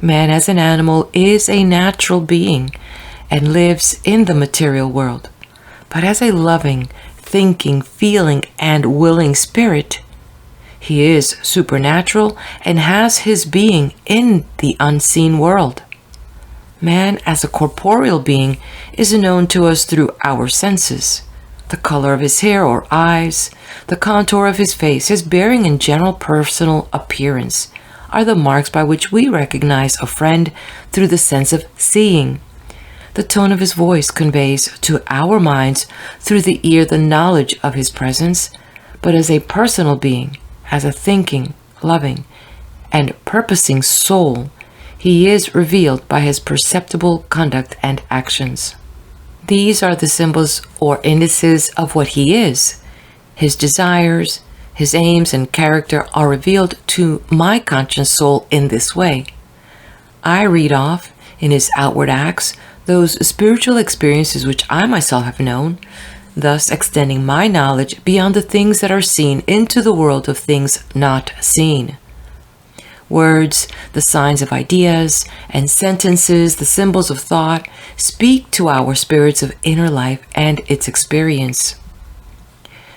Man as an animal is a natural being and lives in the material world, but as a loving, thinking, feeling, and willing spirit, he is supernatural and has his being in the unseen world. Man as a corporeal being is known to us through our senses. The color of his hair or eyes, the contour of his face, his bearing and general personal appearance are the marks by which we recognize a friend through the sense of seeing. The tone of his voice conveys to our minds through the ear the knowledge of his presence, but as a personal being, as a thinking, loving, and purposing soul, he is revealed by his perceptible conduct and actions. These are the symbols or indices of what he is. His desires, his aims, and character are revealed to my conscious soul in this way. I read off, in his outward acts, those spiritual experiences which I myself have known, thus extending my knowledge beyond the things that are seen into the world of things not seen. Words, the signs of ideas, and sentences, the symbols of thought, speak to our spirits of inner life and its experience.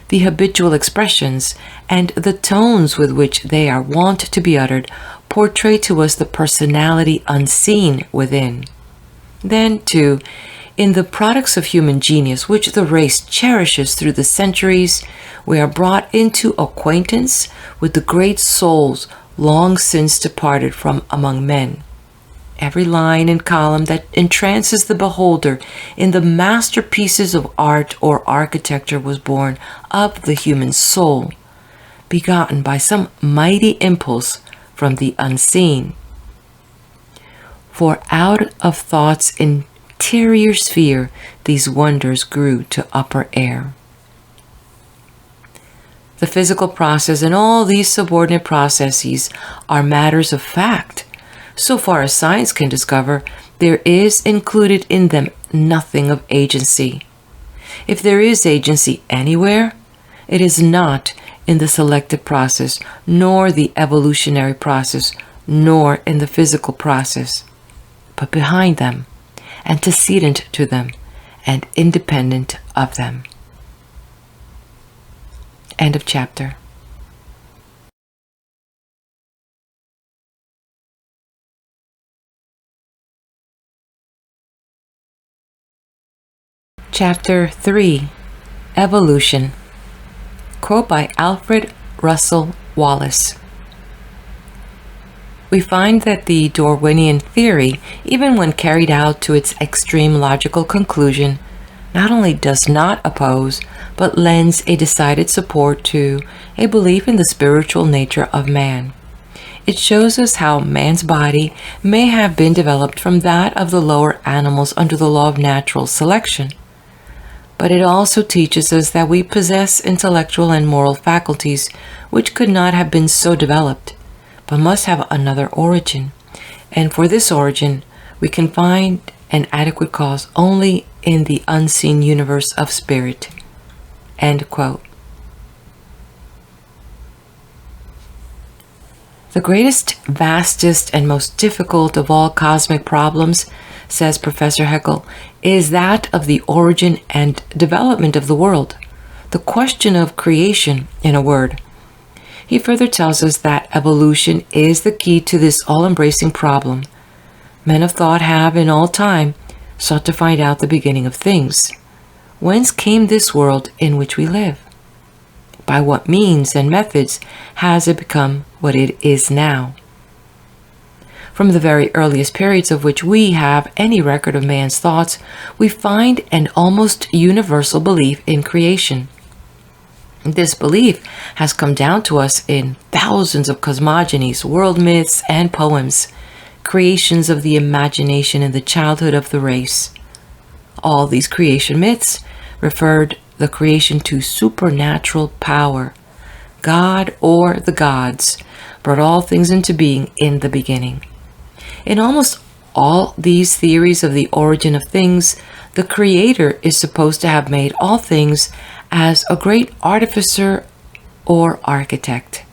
The habitual expressions and the tones with which they are wont to be uttered portray to us the personality unseen within. Then, too, in the products of human genius which the race cherishes through the centuries, we are brought into acquaintance with the great souls long since departed from among men. Every line and column that entrances the beholder in the masterpieces of art or architecture was born of the human soul, begotten by some mighty impulse from the unseen. For out of thought's interior sphere these wonders grew to upper air. The physical process and all these subordinate processes are matters of fact. So far as science can discover, there is included in them nothing of agency. If there is agency anywhere, it is not in the selective process, nor the evolutionary process, nor in the physical process, but behind them, antecedent to them, and independent of them. End of chapter. Chapter 3. Evolution. Quote by Alfred Russel Wallace. We find that the Darwinian theory, even when carried out to its extreme logical conclusion, not only does not oppose, but lends a decided support to a belief in the spiritual nature of man. It shows us how man's body may have been developed from that of the lower animals under the law of natural selection. But it also teaches us that we possess intellectual and moral faculties which could not have been so developed, but must have another origin. And for this origin, we can find an adequate cause only in the unseen universe of spirit. End quote. The greatest, vastest, and most difficult of all cosmic problems, says Professor Haeckel, is that of the origin and development of the world, the question of creation, in a word. He further tells us that evolution is the key to this all-embracing problem. Men of thought have, in all time, sought to find out the beginning of things. Whence came this world in which we live? By what means and methods has it become what it is now? From the very earliest periods of which we have any record of man's thoughts, we find an almost universal belief in creation. This belief has come down to us in thousands of cosmogonies, world myths, and poems, creations of the imagination in the childhood of the race. All these creation myths referred the creation to supernatural power. God or the gods brought all things into being in the beginning. In almost all these theories of the origin of things, the Creator is supposed to have made all things as a great artificer or architect.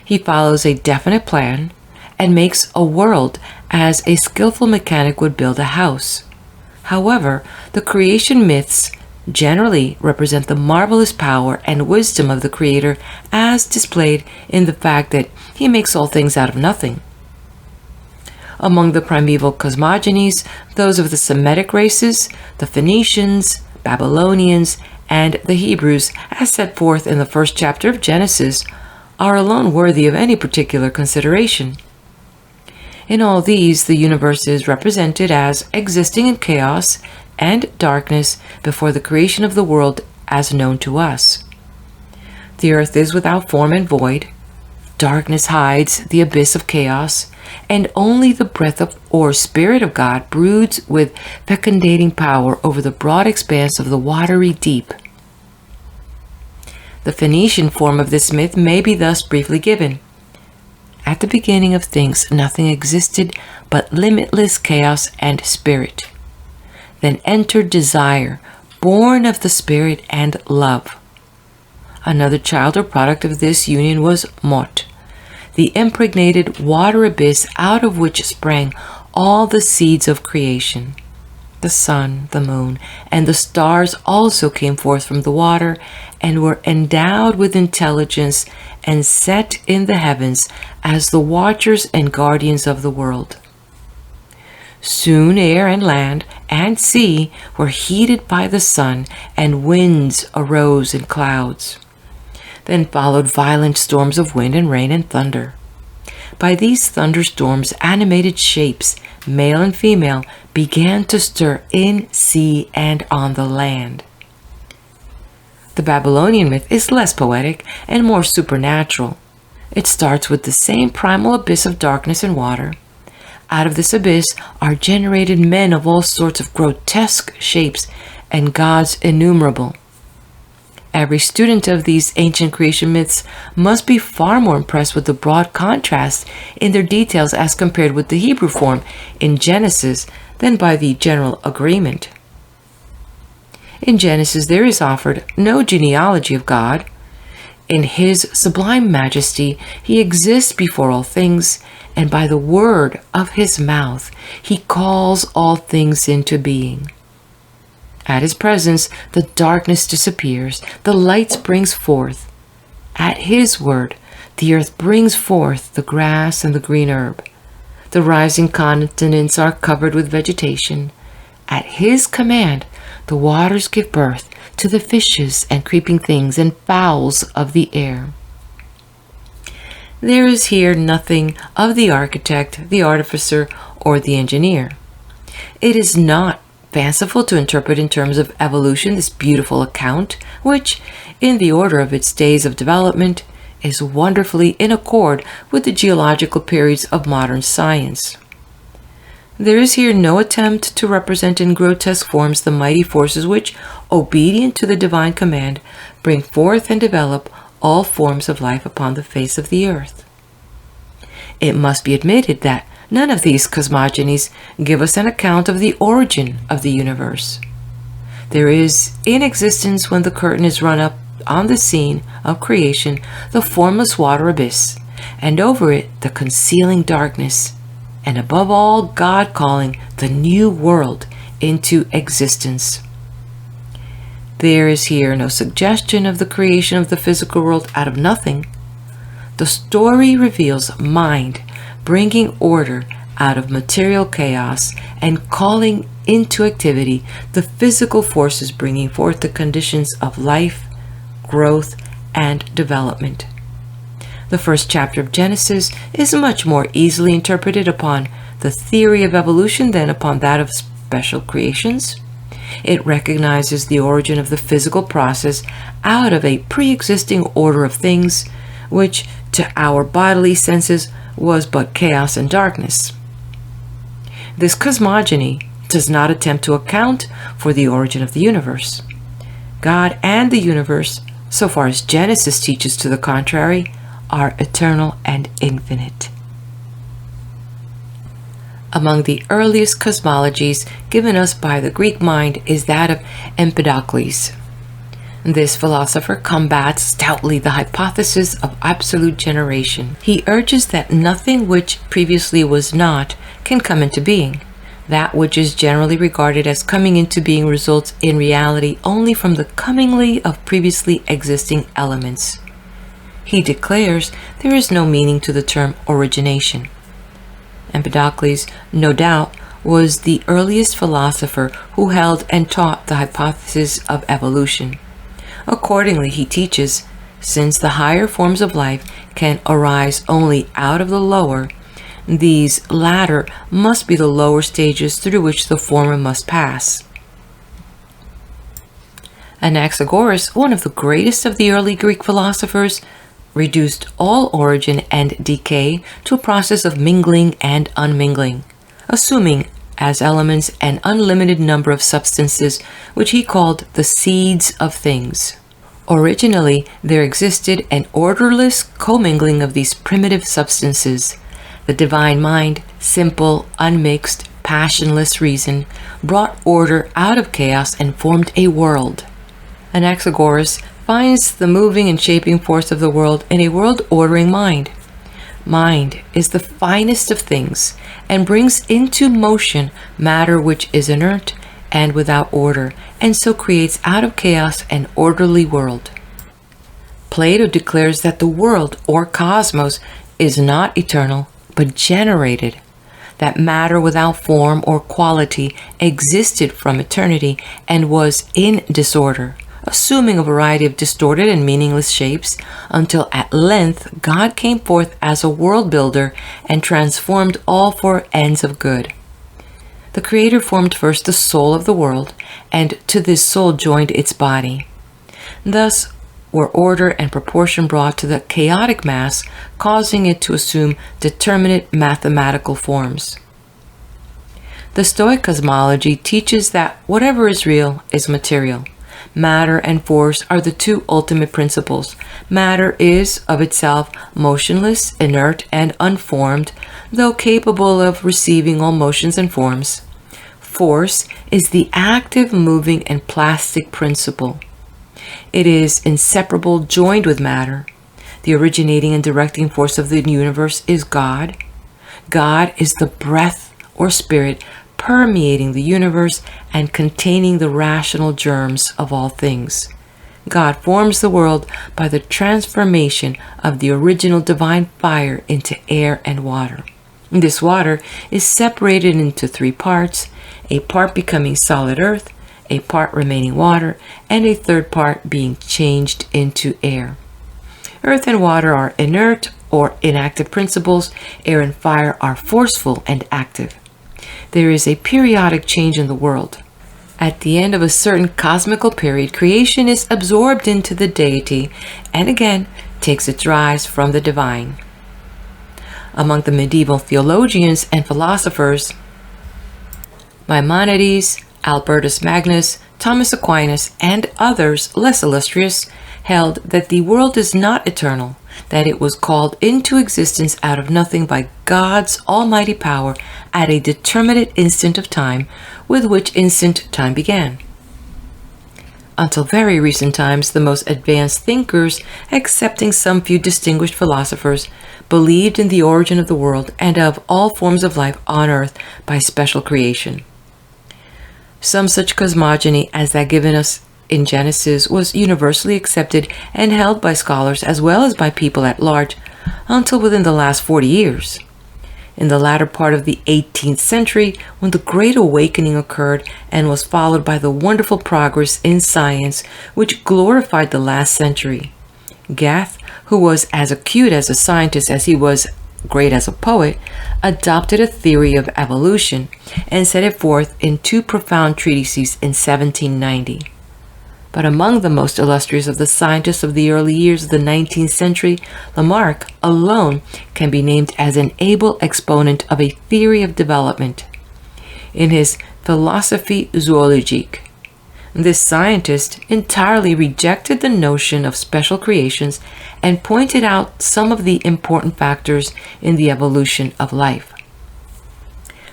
He follows a definite plan and makes a world as a skillful mechanic would build a house. However, the creation myths generally represent the marvelous power and wisdom of the Creator as displayed in the fact that He makes all things out of nothing. Among the primeval cosmogonies, those of the Semitic races, the Phoenicians, Babylonians, and the Hebrews, as set forth in the first chapter of Genesis, are alone worthy of any particular consideration. In all these, the universe is represented as existing in chaos and darkness before the creation of the world as known to us. The earth is without form and void. Darkness hides the abyss of chaos, and only the breath of or spirit of God broods with fecundating power over the broad expanse of the watery deep. The Phoenician form of this myth may be thus briefly given. At the beginning of things, nothing existed but limitless chaos and spirit. Then entered desire, born of the spirit and love. Another child or product of this union was Mot, the impregnated water abyss out of which sprang all the seeds of creation. The sun, the moon, and the stars also came forth from the water and were endowed with intelligence and set in the heavens as the watchers and guardians of the world. Soon air and land and sea were heated by the sun, and winds arose in clouds. Then followed violent storms of wind and rain and thunder. By these thunderstorms, animated shapes, male and female, began to stir in sea and on the land. The Babylonian myth is less poetic and more supernatural. It starts with the same primal abyss of darkness and water. Out of this abyss are generated men of all sorts of grotesque shapes and gods innumerable. Every student of these ancient creation myths must be far more impressed with the broad contrast in their details as compared with the Hebrew form in Genesis than by the general agreement. In Genesis, there is offered no genealogy of God. In his sublime majesty, he exists before all things, and by the word of his mouth, he calls all things into being. At his presence, the darkness disappears, the light springs forth. At his word, the earth brings forth the grass and the green herb. The rising continents are covered with vegetation. At his command, the waters give birth to the fishes and creeping things and fowls of the air. There is here nothing of the architect, the artificer, or the engineer. It is not fanciful to interpret in terms of evolution this beautiful account, which, in the order of its days of development, is wonderfully in accord with the geological periods of modern science. There is here no attempt to represent in grotesque forms the mighty forces which, obedient to the divine command, bring forth and develop all forms of life upon the face of the earth. It must be admitted that none of these cosmogonies give us an account of the origin of the universe. There is in existence, when the curtain is run up on the scene of creation, the formless water abyss, and over it the concealing darkness, and above all God calling the new world into existence. There is here no suggestion of the creation of the physical world out of nothing. The story reveals mind bringing order out of material chaos and calling into activity the physical forces bringing forth the conditions of life, growth, and development. The first chapter of Genesis is much more easily interpreted upon the theory of evolution than upon that of special creations. It recognizes the origin of the physical process out of a pre-existing order of things, which to our bodily senses was but chaos and darkness. This cosmogony does not attempt to account for the origin of the universe. God and the universe, so far as Genesis teaches to the contrary, are eternal and infinite. Among the earliest cosmologies given us by the Greek mind is that of Empedocles. This philosopher combats stoutly the hypothesis of absolute generation. He urges that nothing which previously was not can come into being. That which is generally regarded as coming into being results in reality only from the comingly of previously existing elements. He declares there is no meaning to the term origination. Empedocles, no doubt, was the earliest philosopher who held and taught the hypothesis of evolution. Accordingly, he teaches, since the higher forms of life can arise only out of the lower, these latter must be the lower stages through which the former must pass. Anaxagoras, one of the greatest of the early Greek philosophers, reduced all origin and decay to a process of mingling and unmingling, assuming as elements an unlimited number of substances which he called the seeds of things. Originally, there existed an orderless commingling of these primitive substances. The divine mind, simple, unmixed, passionless reason, brought order out of chaos and formed a world. Anaxagoras finds the moving and shaping force of the world in a world-ordering mind. Mind is the finest of things and brings into motion matter which is inert and without order, and so creates out of chaos an orderly world. Plato declares that the world, or cosmos, is not eternal, but generated, that matter without form or quality existed from eternity and was in disorder, assuming a variety of distorted and meaningless shapes, until at length God came forth as a world builder and transformed all for ends of good. The Creator formed first the soul of the world, and to this soul joined its body. Thus were order and proportion brought to the chaotic mass, causing it to assume determinate mathematical forms. The Stoic cosmology teaches that whatever is real is material, Matter and force are the two ultimate principles. Matter is, of itself, motionless, inert, and unformed, though capable of receiving all motions and forms. Force is the active, moving, and plastic principle. It is inseparable, joined with matter. The originating and directing force of the universe is God. God is the breath or spirit permeating the universe and containing the rational germs of all things. God forms the world by the transformation of the original divine fire into air and water. This water is separated into three parts, a part becoming solid earth, a part remaining water, and a third part being changed into air. Earth and water are inert or inactive principles. Air and fire are forceful and active. There is a periodic change in the world. At the end of a certain cosmical period, creation is absorbed into the deity and again takes its rise from the divine. Among the medieval theologians and philosophers, Maimonides, Albertus Magnus, Thomas Aquinas, and others less illustrious held that the world is not eternal, that it was called into existence out of nothing by God's almighty power at a determinate instant of time, with which instant time began. Until very recent times, the most advanced thinkers, excepting some few distinguished philosophers, believed in the origin of the world and of all forms of life on earth by special creation. Some such cosmogony as that given us in Genesis was universally accepted and held by scholars as well as by people at large until within the last 40 years. In the latter part of the 18th century, when the Great Awakening occurred and was followed by the wonderful progress in science which glorified the last century, Goethe, who was as acute as a scientist as he was great as a poet, adopted a theory of evolution and set it forth in two profound treatises in 1790. But among the most illustrious of the scientists of the early years of the 19th century, Lamarck alone can be named as an able exponent of a theory of development. In his Philosophie zoologique, this scientist entirely rejected the notion of special creations and pointed out some of the important factors in the evolution of life.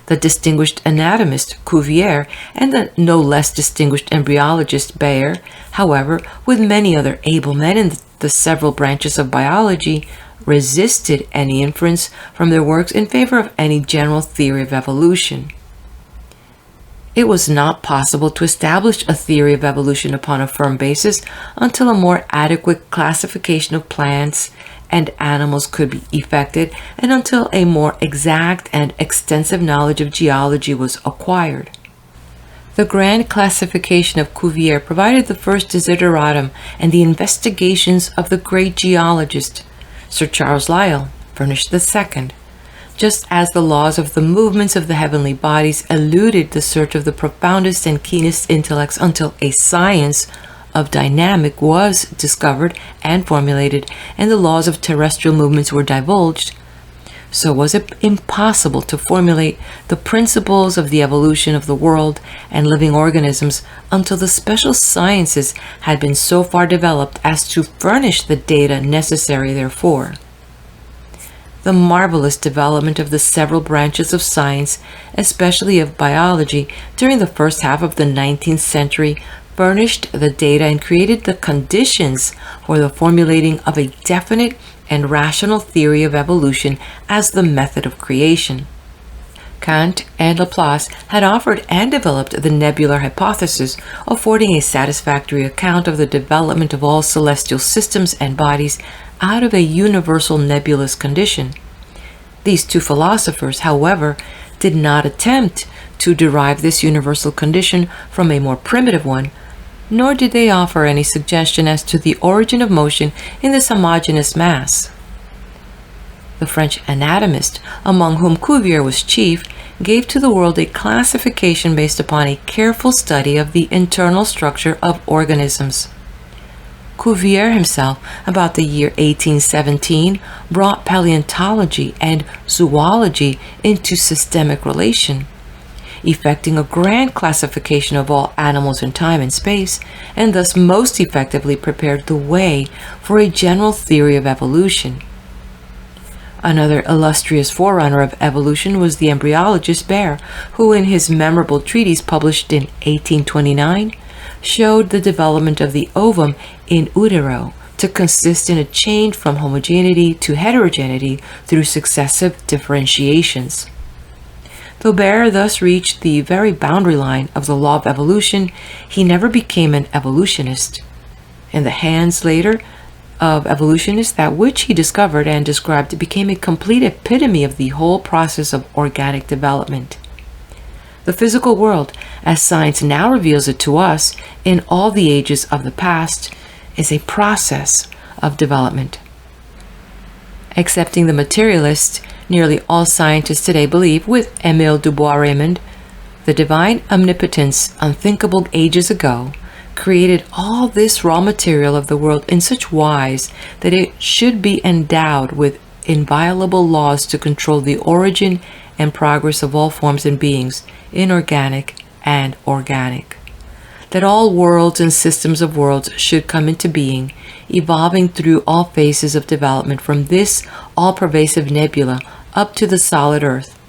The distinguished anatomist Cuvier and the no less distinguished embryologist Bayer, however, with many other able men in the several branches of biology, resisted any inference from their works in favor of any general theory of evolution. It was not possible to establish a theory of evolution upon a firm basis until a more adequate classification of plants and animals could be effected, and until a more exact and extensive knowledge of geology was acquired. The grand classification of Cuvier provided the first desideratum, and the investigations of the great geologist, Sir Charles Lyell, furnished the second. Just as the laws of the movements of the heavenly bodies eluded the search of the profoundest and keenest intellects until a science of dynamic was discovered and formulated, and the laws of terrestrial movements were divulged, so was it impossible to formulate the principles of the evolution of the world and living organisms until the special sciences had been so far developed as to furnish the data necessary therefor. The marvelous development of the several branches of science, especially of biology, during the first half of the 19th century furnished the data and created the conditions for the formulating of a definite and rational theory of evolution as the method of creation. Kant and Laplace had offered and developed the nebular hypothesis, affording a satisfactory account of the development of all celestial systems and bodies out of a universal nebulous condition. These two philosophers, however, did not attempt to derive this universal condition from a more primitive one, nor did they offer any suggestion as to the origin of motion in this homogeneous mass. The French anatomist, among whom Cuvier was chief, gave to the world a classification based upon a careful study of the internal structure of organisms. Cuvier himself, about the year 1817, brought paleontology and zoology into systemic relation. effecting a grand classification of all animals in time and space, and thus most effectively prepared the way for a general theory of evolution. Another illustrious forerunner of evolution was the embryologist Baer, who in his memorable treatise published in 1829 showed the development of the ovum in utero to consist in a change from homogeneity to heterogeneity through successive differentiations. Though Baer thus reached the very boundary line of the law of evolution, he never became an evolutionist. In the hands later of evolutionists, that which he discovered and described became a complete epitome of the whole process of organic development. The physical world, as science now reveals it to us in all the ages of the past, is a process of development. Accepting the materialist, nearly all scientists today believe, with Émile Dubois-Reymond, the divine omnipotence, unthinkable ages ago, created all this raw material of the world in such wise that it should be endowed with inviolable laws to control the origin and progress of all forms and beings, inorganic and organic. That all worlds and systems of worlds should come into being, evolving through all phases of development from this all-pervasive nebula up to the solid earth,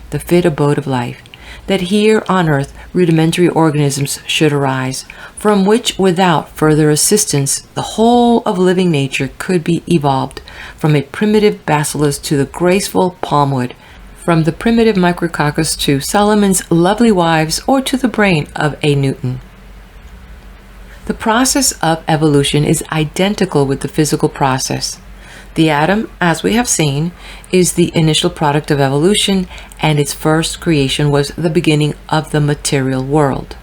the fit abode of life. That here on earth rudimentary organisms should arise, from which without further assistance the whole of living nature could be evolved, from a primitive bacillus to the graceful palmwood, from the primitive micrococcus to Solomon's lovely wives, or to the brain of a Newton. The process of evolution is identical with the physical process. The atom, as we have seen, is the initial product of evolution, and its first creation was the beginning of the material world.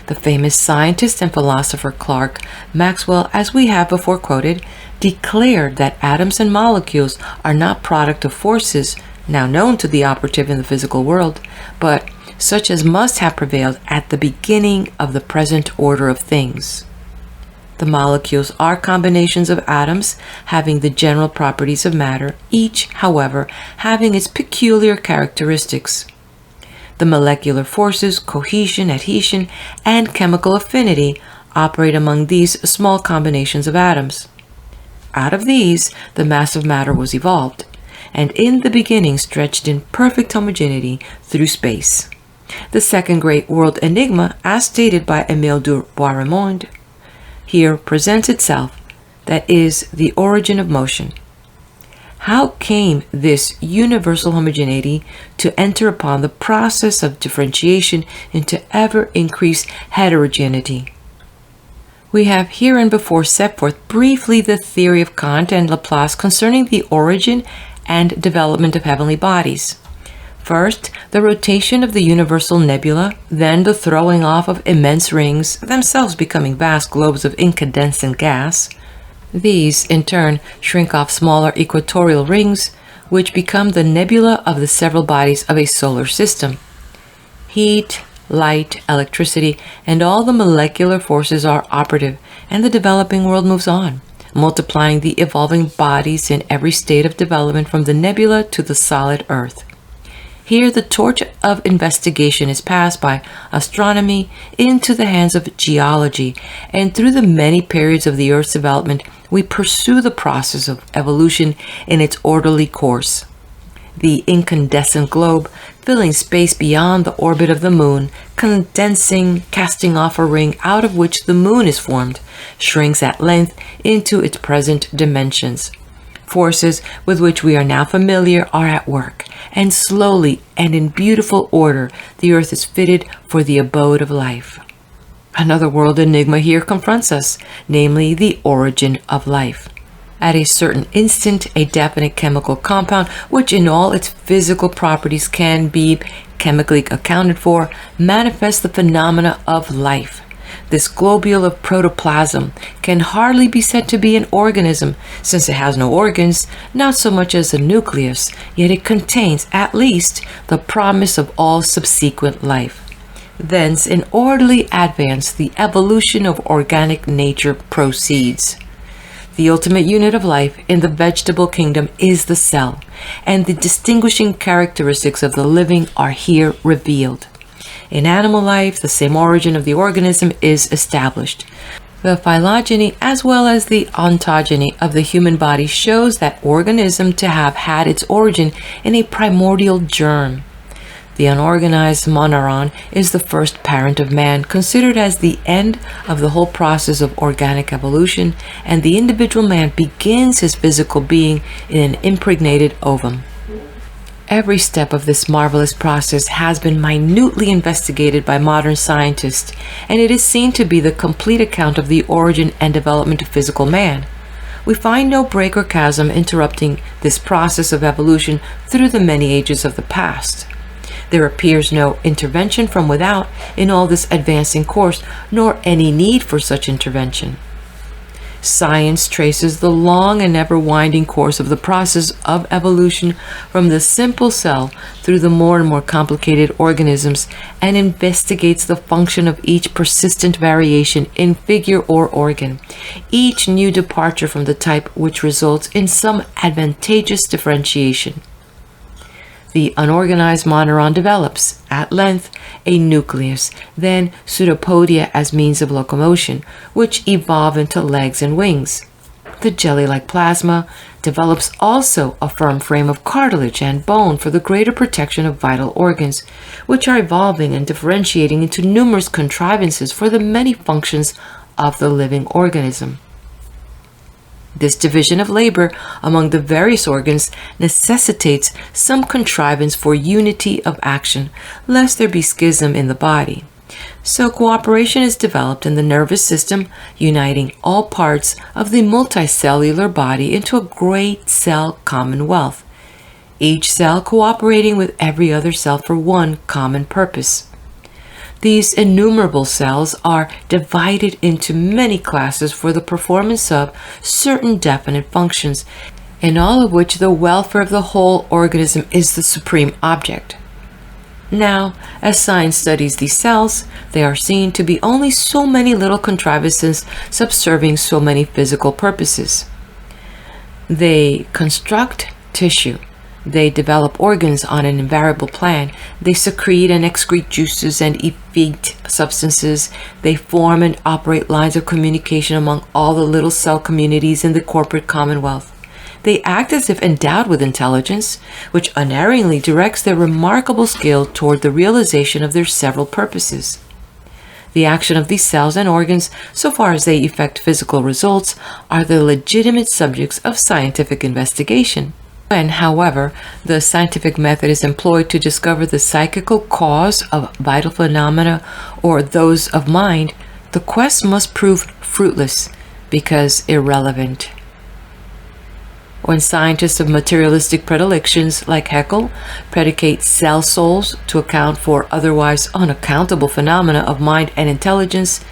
The famous scientist and philosopher Clerk Maxwell, as we have before quoted, declared that atoms and molecules are not product of forces now known to the operative in the physical world, but such as must have prevailed at the beginning of the present order of things. The molecules are combinations of atoms having the general properties of matter, each, however, having its peculiar characteristics. The molecular forces, cohesion, adhesion, and chemical affinity operate among these small combinations of atoms. Out of these, the mass of matter was evolved, and in the beginning stretched in perfect homogeneity through space. The second great world enigma, as stated by Émile Dubois-Reymond, here presents itself, that is, the origin of motion. How came this universal homogeneity to enter upon the process of differentiation into ever-increased heterogeneity? We have hereinbefore set forth briefly the theory of Kant and Laplace concerning the origin and development of heavenly bodies. First, the rotation of the universal nebula, then the throwing off of immense rings, themselves becoming vast globes of incandescent gas. These, in turn, shrink off smaller equatorial rings, which become the nebula of the several bodies of a solar system. Heat, light, electricity, and all the molecular forces are operative, and the developing world moves on, multiplying the evolving bodies in every state of development from the nebula to the solid earth. Here the torch of investigation is passed by astronomy into the hands of geology, and through the many periods of the Earth's development, we pursue the process of evolution in its orderly course. The incandescent globe, filling space beyond the orbit of the moon, condensing, casting off a ring out of which the moon is formed, shrinks at length into its present dimensions. Forces with which we are now familiar are at work, and slowly and in beautiful order the earth is fitted for the abode of life. Another world enigma here confronts us, namely the origin of life. At a certain instant, a definite chemical compound, which in all its physical properties can be chemically accounted for, manifests the phenomena of life. This globule of protoplasm can hardly be said to be an organism, since it has no organs, not so much as a nucleus, yet it contains, at least, the promise of all subsequent life. Thence, in orderly advance, the evolution of organic nature proceeds. The ultimate unit of life in the vegetable kingdom is the cell, and the distinguishing characteristics of the living are here revealed. In animal life, the same origin of the organism is established. The phylogeny as well as the ontogeny of the human body shows that organism to have had its origin in a primordial germ. The unorganized moneron is the first parent of man, considered as the end of the whole process of organic evolution, and the individual man begins his physical being in an impregnated ovum. Every step of this marvelous process has been minutely investigated by modern scientists, and it is seen to be the complete account of the origin and development of physical man. We find no break or chasm interrupting this process of evolution through the many ages of the past. There appears no intervention from without in all this advancing course, nor any need for such intervention. Science traces the long and ever-winding course of the process of evolution from the simple cell through the more and more complicated organisms and investigates the function of each persistent variation in figure or organ, each new departure from the type which results in some advantageous differentiation. The unorganized moneron develops, at length, a nucleus, then pseudopodia as means of locomotion, which evolve into legs and wings. The jelly-like plasma develops also a firm frame of cartilage and bone for the greater protection of vital organs, which are evolving and differentiating into numerous contrivances for the many functions of the living organism. This division of labor among the various organs necessitates some contrivance for unity of action, lest there be schism in the body. So cooperation is developed in the nervous system, uniting all parts of the multicellular body into a great cell commonwealth, each cell cooperating with every other cell for one common purpose. These innumerable cells are divided into many classes for the performance of certain definite functions, in all of which the welfare of the whole organism is the supreme object. Now, as science studies these cells, they are seen to be only so many little contrivances subserving so many physical purposes. They construct tissue. They develop organs on an invariable plan. They secrete and excrete juices and effete substances. They form and operate lines of communication among all the little cell communities in the corporate commonwealth. They act as if endowed with intelligence, which unerringly directs their remarkable skill toward the realization of their several purposes. The action of these cells and organs, so far as they effect physical results, are the legitimate subjects of scientific investigation. When, however, the scientific method is employed to discover the psychical cause of vital phenomena or those of mind, the quest must prove fruitless because irrelevant. When scientists of materialistic predilections like Haeckel predicate cell souls to account for otherwise unaccountable phenomena of mind and intelligence,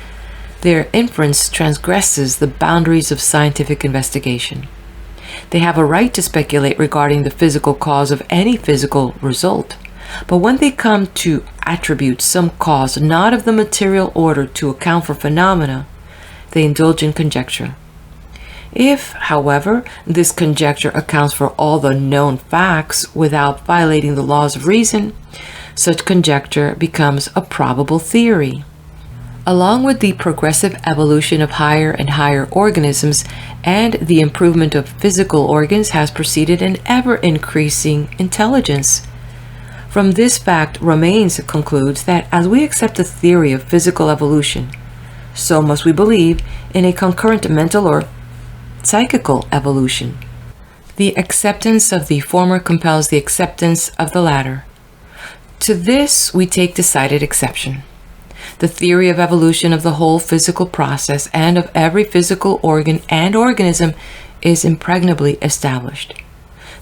their inference transgresses the boundaries of scientific investigation. They have a right to speculate regarding the physical cause of any physical result, but when they come to attribute some cause not of the material order to account for phenomena, they indulge in conjecture. If, however, this conjecture accounts for all the known facts without violating the laws of reason, such conjecture becomes a probable theory. Along with the progressive evolution of higher and higher organisms and the improvement of physical organs has proceeded an ever-increasing intelligence. From this fact, Romanes concludes that as we accept the theory of physical evolution, so must we believe in a concurrent mental or psychical evolution. The acceptance of the former compels the acceptance of the latter. To this we take decided exception. The theory of evolution of the whole physical process and of every physical organ and organism is impregnably established.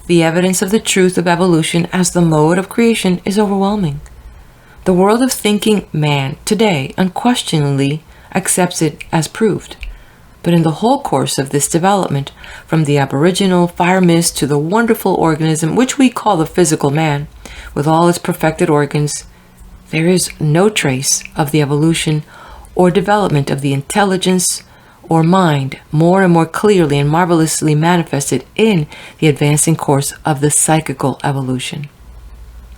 The evidence of the truth of evolution as the mode of creation is overwhelming. The world of thinking man today unquestioningly accepts it as proved. But in the whole course of this development, from the aboriginal fire mist to the wonderful organism which we call the physical man, with all its perfected organs, there is no trace of the evolution or development of the intelligence or mind more and more clearly and marvelously manifested in the advancing course of the psychical evolution.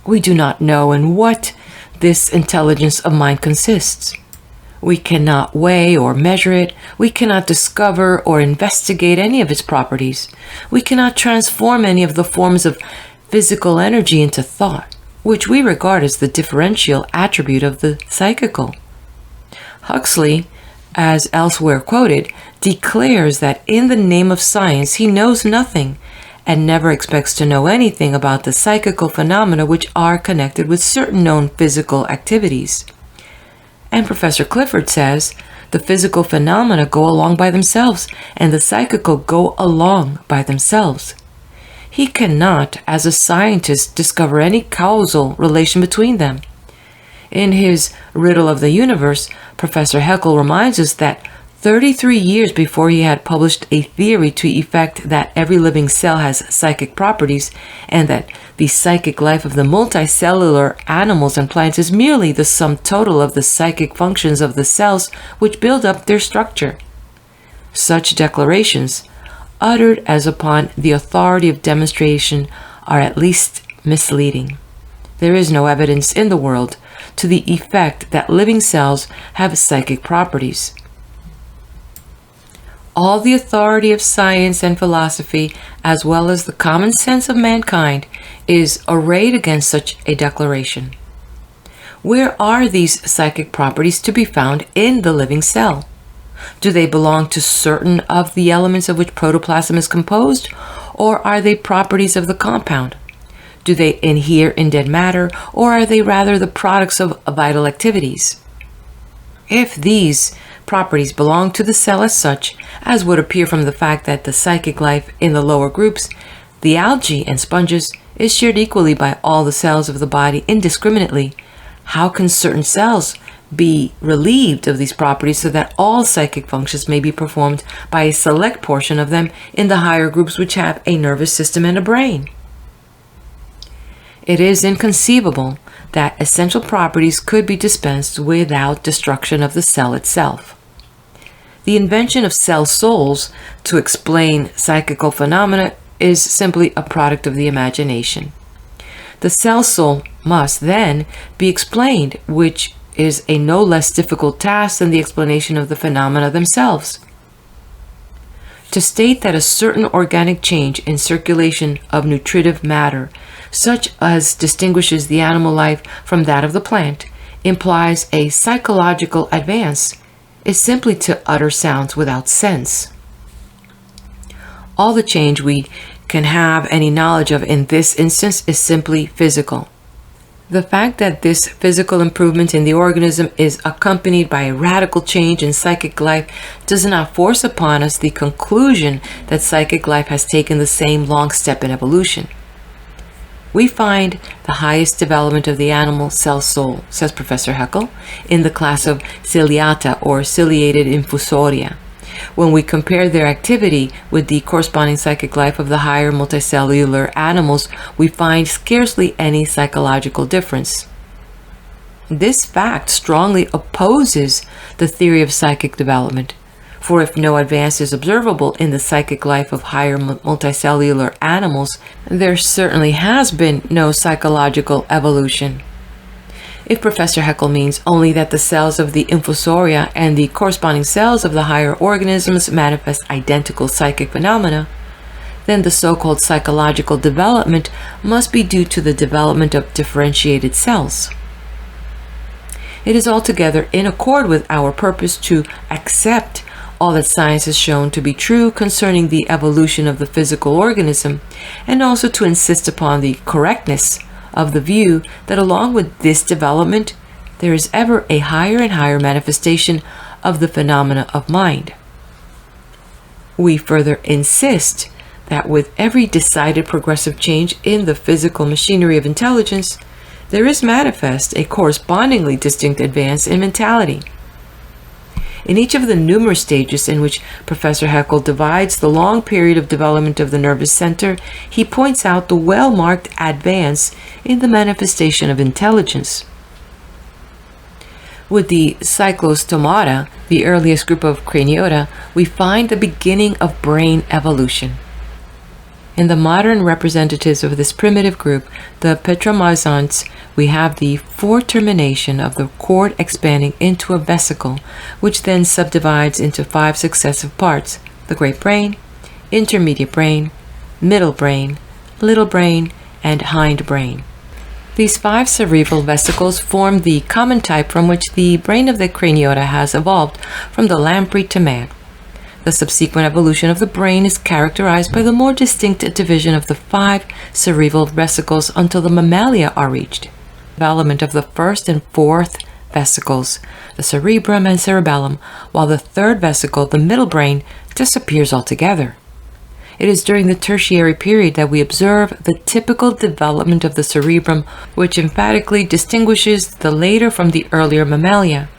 We do not know in what this intelligence of mind consists. We cannot weigh or measure it. We cannot discover or investigate any of its properties. We cannot transform any of the forms of physical energy into thought, which we regard as the differential attribute of the psychical. Huxley, as elsewhere quoted, declares that in the name of science he knows nothing and never expects to know anything about the psychical phenomena which are connected with certain known physical activities. And Professor Clifford says, the physical phenomena go along by themselves, and the psychical go along by themselves. He cannot, as a scientist, discover any causal relation between them. In his Riddle of the Universe, Professor Haeckel reminds us that 33 years before he had published a theory to effect that every living cell has psychic properties, and that the psychic life of the multicellular animals and plants is merely the sum total of the psychic functions of the cells which build up their structure. Such declarations, uttered as upon the authority of demonstration, are at least misleading. There is no evidence in the world to the effect that living cells have psychic properties. All the authority of science and philosophy, as well as the common sense of mankind, is arrayed against such a declaration. Where are these psychic properties to be found in the living cell? Do they belong to certain of the elements of which protoplasm is composed, or are they properties of the compound? Do they inhere in dead matter, or are they rather the products of vital activities? If these properties belong to the cell as such, as would appear from the fact that the psychic life in the lower groups, the algae and sponges, is shared equally by all the cells of the body indiscriminately, how can certain cells be relieved of these properties so that all psychic functions may be performed by a select portion of them in the higher groups which have a nervous system and a brain? It is inconceivable that essential properties could be dispensed without destruction of the cell itself. The invention of cell souls to explain psychical phenomena is simply a product of the imagination. The cell soul must then be explained, which is a no less difficult task than the explanation of the phenomena themselves. To state that a certain organic change in circulation of nutritive matter, such as distinguishes the animal life from that of the plant, implies a psychological advance, is simply to utter sounds without sense. All the change we can have any knowledge of in this instance is simply physical. The fact that this physical improvement in the organism is accompanied by a radical change in psychic life does not force upon us the conclusion that psychic life has taken the same long step in evolution. We find the highest development of the animal cell soul, says Professor Haeckel, in the class of ciliata or ciliated infusoria. When we compare their activity with the corresponding psychic life of the higher multicellular animals, we find scarcely any psychological difference. This fact strongly opposes the theory of psychic development, for if no advance is observable in the psychic life of higher multicellular animals, there certainly has been no psychological evolution. If Professor Haeckel means only that the cells of the infusoria and the corresponding cells of the higher organisms manifest identical psychic phenomena, then the so-called psychological development must be due to the development of differentiated cells. It is altogether in accord with our purpose to accept all that science has shown to be true concerning the evolution of the physical organism, and also to insist upon the correctness of the view that along with this development, there is ever a higher and higher manifestation of the phenomena of mind. We further insist that with every decided progressive change in the physical machinery of intelligence, there is manifest a correspondingly distinct advance in mentality. In each of the numerous stages in which Professor Haeckel divides the long period of development of the nervous center, he points out the well-marked advance in the manifestation of intelligence. With the cyclostomata, the earliest group of craniota, we find the beginning of brain evolution. In the modern representatives of this primitive group, the petromyzonts, we have the foretermination of the cord expanding into a vesicle, which then subdivides into 5 successive parts: the great brain, intermediate brain, middle brain, little brain, and hind brain. These 5 cerebral vesicles form the common type from which the brain of the craniota has evolved from the lamprey to man. The subsequent evolution of the brain is characterized by the more distinct division of the 5 cerebral vesicles until the mammalia are reached. Development of the first and fourth vesicles, the cerebrum and cerebellum, while the third vesicle, the middle brain, disappears altogether. It is during the tertiary period that we observe the typical development of the cerebrum, which emphatically distinguishes the later from the earlier mammalia.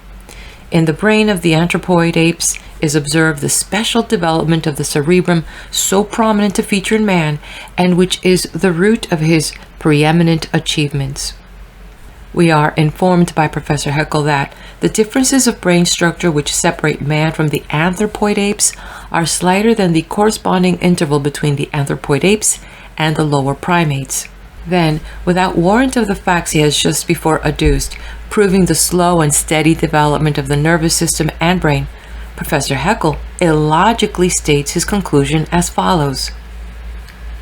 In the brain of the anthropoid apes is observed the special development of the cerebrum, so prominent a feature in man, and which is the root of his preeminent achievements. We are informed by Professor Haeckel that the differences of brain structure which separate man from the anthropoid apes are slighter than the corresponding interval between the anthropoid apes and the lower primates. Then, without warrant of the facts he has just before adduced, proving the slow and steady development of the nervous system and brain, Professor Haeckel illogically states his conclusion as follows.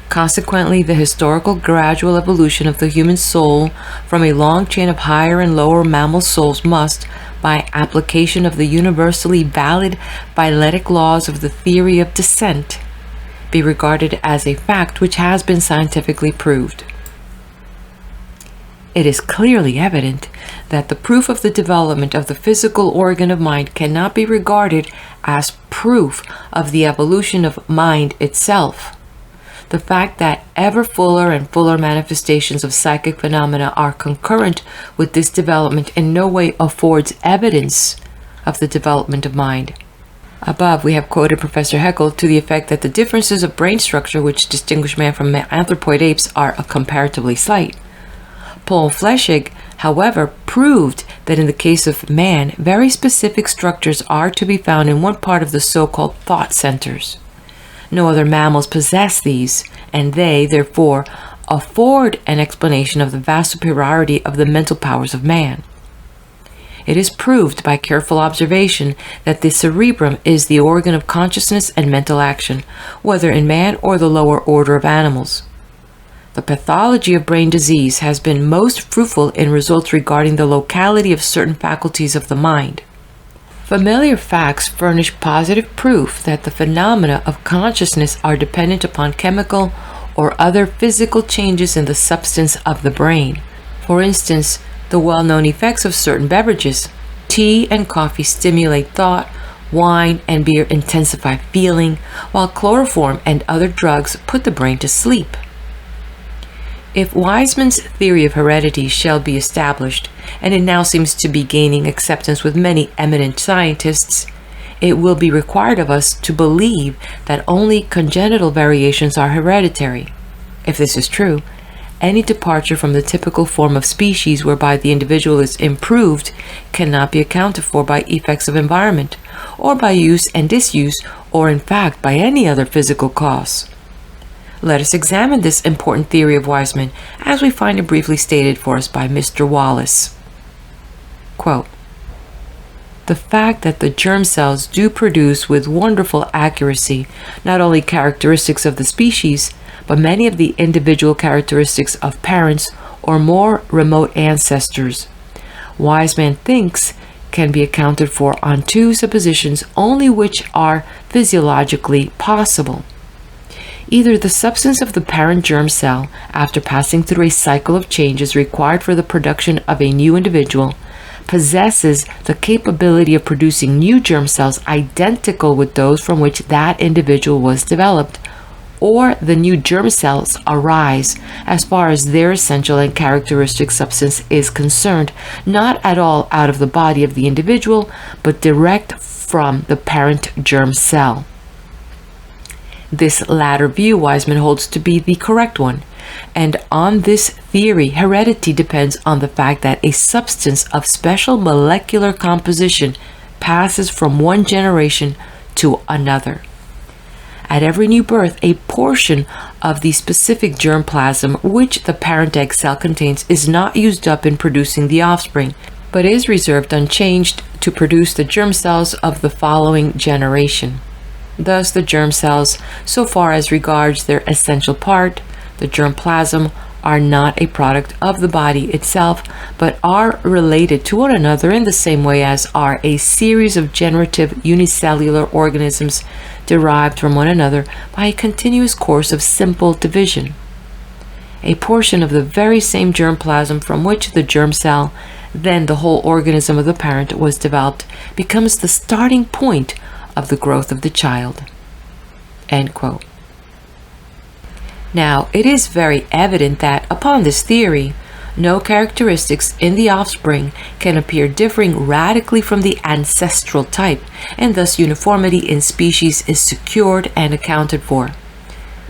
Consequently, the historical gradual evolution of the human soul from a long chain of higher and lower mammal souls must, by application of the universally valid phyletic laws of the theory of descent, be regarded as a fact which has been scientifically proved. It is clearly evident that the proof of the development of the physical organ of mind cannot be regarded as proof of the evolution of mind itself. The fact that ever fuller and fuller manifestations of psychic phenomena are concurrent with this development in no way affords evidence of the development of mind. Above, we have quoted Professor Haeckel to the effect that the differences of brain structure which distinguish man from anthropoid apes are comparatively slight. Paul Flechsig, however, proved that in the case of man, very specific structures are to be found in one part of the so-called thought centers. No other mammals possess these, and they, therefore, afford an explanation of the vast superiority of the mental powers of man. It is proved by careful observation that the cerebrum is the organ of consciousness and mental action, whether in man or the lower order of animals. The pathology of brain disease has been most fruitful in results regarding the locality of certain faculties of the mind. Familiar facts furnish positive proof that the phenomena of consciousness are dependent upon chemical or other physical changes in the substance of the brain. For instance, the well-known effects of certain beverages. Tea and coffee stimulate thought, wine and beer intensify feeling, while chloroform and other drugs put the brain to sleep. If Weismann's theory of heredity shall be established, and it now seems to be gaining acceptance with many eminent scientists, it will be required of us to believe that only congenital variations are hereditary. If this is true, any departure from the typical form of species whereby the individual is improved cannot be accounted for by effects of environment, or by use and disuse, or in fact by any other physical cause. Let us examine this important theory of Weismann as we find it briefly stated for us by Mr. Wallace. Quote, "The fact that the germ cells do produce with wonderful accuracy not only characteristics of the species, but many of the individual characteristics of parents or more remote ancestors, Weismann thinks can be accounted for on 2 suppositions only which are physiologically possible. Either the substance of the parent germ cell, after passing through a cycle of changes required for the production of a new individual, possesses the capability of producing new germ cells identical with those from which that individual was developed, or the new germ cells arise, as far as their essential and characteristic substance is concerned, not at all out of the body of the individual, but direct from the parent germ cell. This latter view Weismann holds to be the correct one, and on this theory heredity depends on the fact that a substance of special molecular composition passes from one generation to another. At every new birth, a portion of the specific germplasm which the parent egg cell contains is not used up in producing the offspring, but is reserved unchanged to produce the germ cells of the following generation. Thus, the germ cells, so far as regards their essential part, the germplasm, are not a product of the body itself, but are related to one another in the same way as are a series of generative unicellular organisms derived from one another by a continuous course of simple division. A portion of the very same germplasm from which the germ cell, then the whole organism of the parent, was developed becomes the starting point of the growth of the child." End quote. Now, it is very evident that, upon this theory, no characteristics in the offspring can appear differing radically from the ancestral type, and thus uniformity in species is secured and accounted for.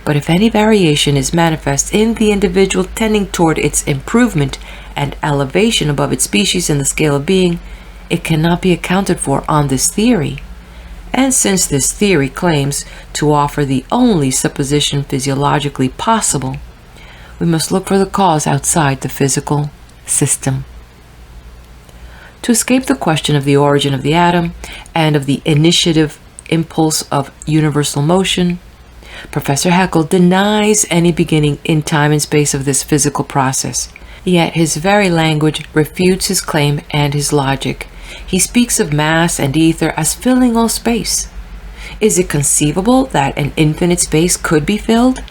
But if any variation is manifest in the individual tending toward its improvement and elevation above its species in the scale of being, it cannot be accounted for on this theory. And since this theory claims to offer the only supposition physiologically possible, we must look for the cause outside the physical system. To escape the question of the origin of the atom and of the initiative impulse of universal motion, Professor Haeckel denies any beginning in time and space of this physical process. Yet his very language refutes his claim and his logic. He speaks of mass and ether as filling all space. Is it conceivable that an infinite space could be filled?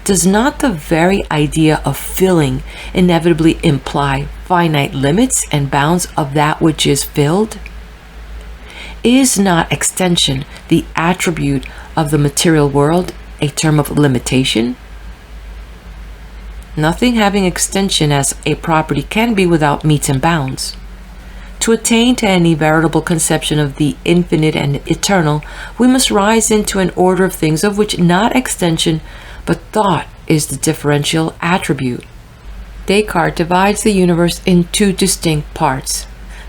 Does not the very idea of filling inevitably imply finite limits and bounds of that which is filled? Is not extension the attribute of the material world, a term of limitation? Nothing having extension as a property can be without metes and bounds. To attain to any veritable conception of the infinite and eternal, we must rise into an order of things of which not extension, but thought is the differential attribute. Descartes divides the universe in two distinct parts,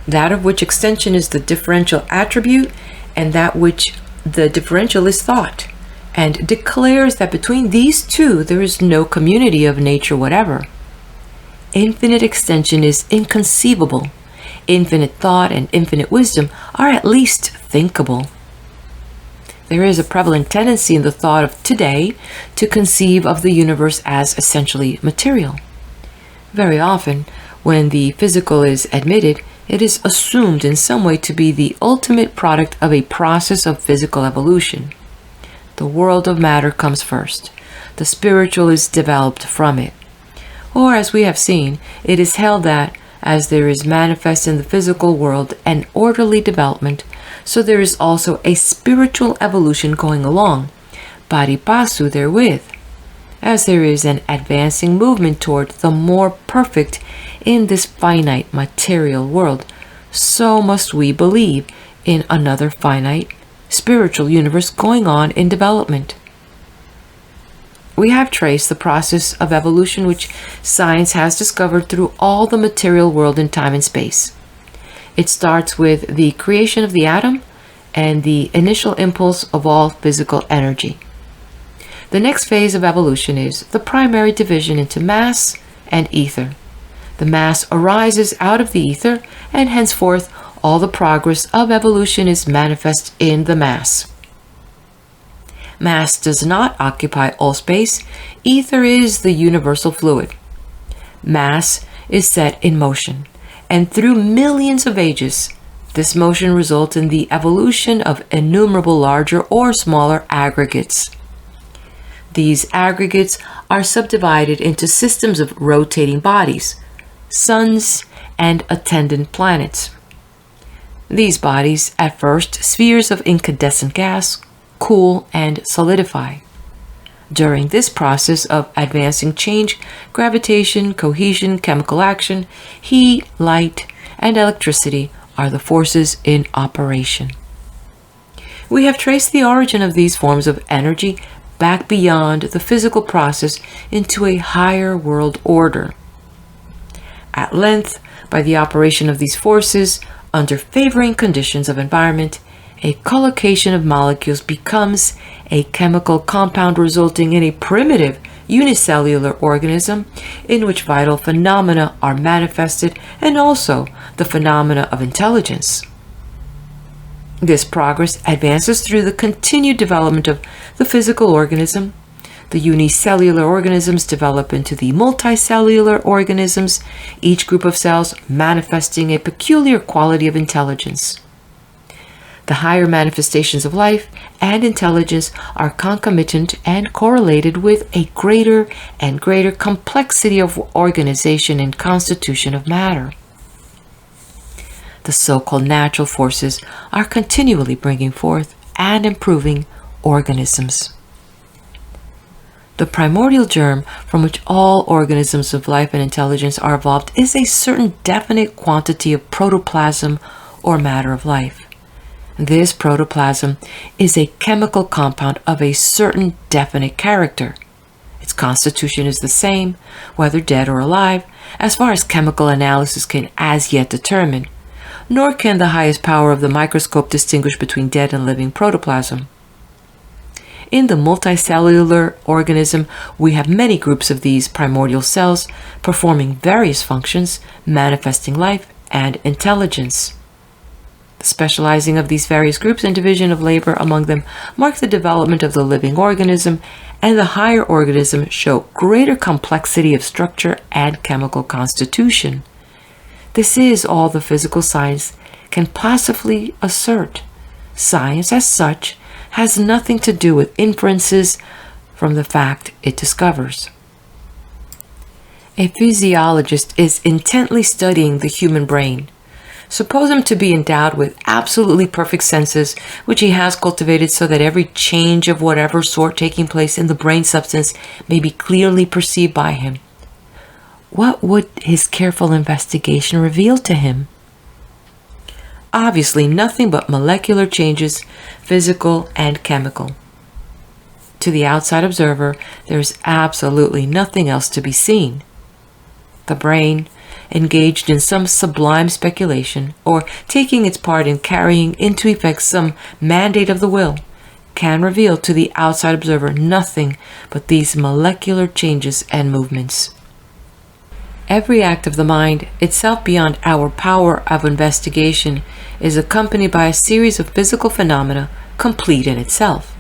that of which extension is the differential attribute, and that which the differential is thought, and declares that between these two there is no community of nature whatever. Infinite extension is inconceivable. Infinite thought and infinite wisdom are at least thinkable. There is a prevalent tendency in the thought of today to conceive of the universe as essentially material. Very often, when the physical is admitted, it is assumed in some way to be the ultimate product of a process of physical evolution. The world of matter comes first. The spiritual is developed from it. Or, as we have seen, it is held that, as there is manifest in the physical world an orderly development, so there is also a spiritual evolution going along, pari passu therewith. As there is an advancing movement toward the more perfect in this finite material world, so must we believe in another finite spiritual universe going on in development. We have traced the process of evolution which science has discovered through all the material world in time and space. It starts with the creation of the atom and the initial impulse of all physical energy. The next phase of evolution is the primary division into mass and ether. The mass arises out of the ether, and henceforth all the progress of evolution is manifest in the mass. Mass does not occupy all space. Ether is the universal fluid. Mass is set in motion, and through millions of ages, this motion results in the evolution of innumerable larger or smaller aggregates. These aggregates are subdivided into systems of rotating bodies, suns, and attendant planets. These bodies, at first spheres of incandescent gas, cool and solidify. During this process of advancing change, gravitation, cohesion, chemical action, heat, light, and electricity are the forces in operation. We have traced the origin of these forms of energy back beyond the physical process into a higher world order. At length, by the operation of these forces, under favoring conditions of environment, A collocation of molecules becomes a chemical compound resulting in a primitive unicellular organism in which vital phenomena are manifested and also the phenomena of intelligence. This progress advances through the continued development of the physical organism. The unicellular organisms develop into the multicellular organisms, each group of cells manifesting a peculiar quality of intelligence. The higher manifestations of life and intelligence are concomitant and correlated with a greater and greater complexity of organization and constitution of matter. The so-called natural forces are continually bringing forth and improving organisms. The primordial germ from which all organisms of life and intelligence are evolved is a certain definite quantity of protoplasm or matter of life. This protoplasm is a chemical compound of a certain definite character. Its constitution is the same, whether dead or alive, as far as chemical analysis can as yet determine, nor can the highest power of the microscope distinguish between dead and living protoplasm. In the multicellular organism, we have many groups of these primordial cells performing various functions, manifesting life and intelligence. The specializing of these various groups and division of labor among them mark the development of the living organism, and the higher organisms show greater complexity of structure and chemical constitution. This is all the physical science can possibly assert. Science, as such, has nothing to do with inferences from the fact it discovers. A physiologist is intently studying the human brain. Suppose him to be endowed with absolutely perfect senses, which he has cultivated so that every change of whatever sort taking place in the brain substance may be clearly perceived by him. What would his careful investigation reveal to him? Obviously, nothing but molecular changes, physical and chemical. To the outside observer, there is absolutely nothing else to be seen. The brain, engaged in some sublime speculation, or taking its part in carrying into effect some mandate of the will, can reveal to the outside observer nothing but these molecular changes and movements. Every act of the mind, itself beyond our power of investigation, is accompanied by a series of physical phenomena complete in itself.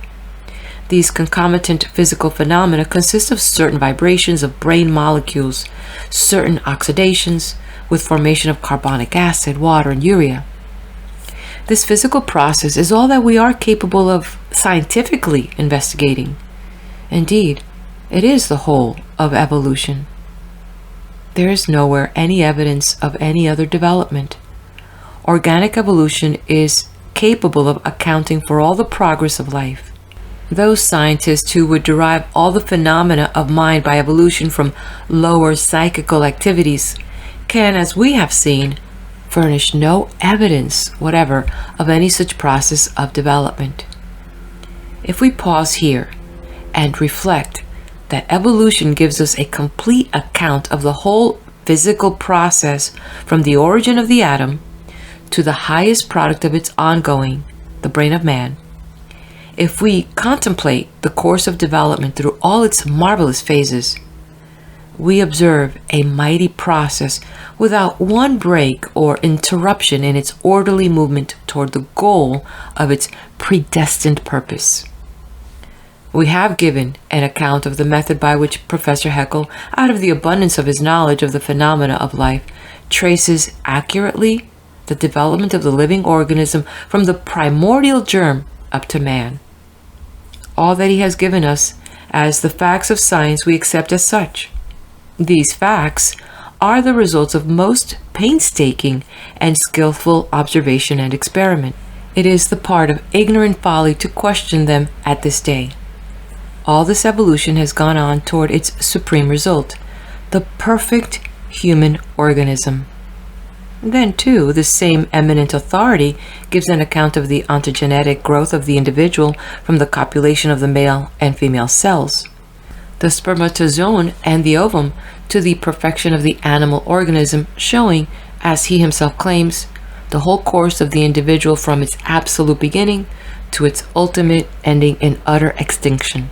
These concomitant physical phenomena consist of certain vibrations of brain molecules, certain oxidations, with formation of carbonic acid, water, and urea. This physical process is all that we are capable of scientifically investigating. Indeed, it is the whole of evolution. There is nowhere any evidence of any other development. Organic evolution is capable of accounting for all the progress of life. Those scientists who would derive all the phenomena of mind by evolution from lower psychical activities can, as we have seen, furnish no evidence whatever of any such process of development. If we pause here and reflect that evolution gives us a complete account of the whole physical process from the origin of the atom to the highest product of its ongoing, the brain of man. If we contemplate the course of development through all its marvelous phases, we observe a mighty process without one break or interruption in its orderly movement toward the goal of its predestined purpose. We have given an account of the method by which Professor Haeckel, out of the abundance of his knowledge of the phenomena of life, traces accurately the development of the living organism from the primordial germ up to man. All that he has given us as the facts of science we accept as such. These facts are the results of most painstaking and skillful observation and experiment. It is the part of ignorant folly to question them at this day. All this evolution has gone on toward its supreme result, the perfect human organism. Then, too, the same eminent authority gives an account of the ontogenetic growth of the individual from the copulation of the male and female cells, the spermatozoon and the ovum, to the perfection of the animal organism, showing, as he himself claims, the whole course of the individual from its absolute beginning to its ultimate ending in utter extinction.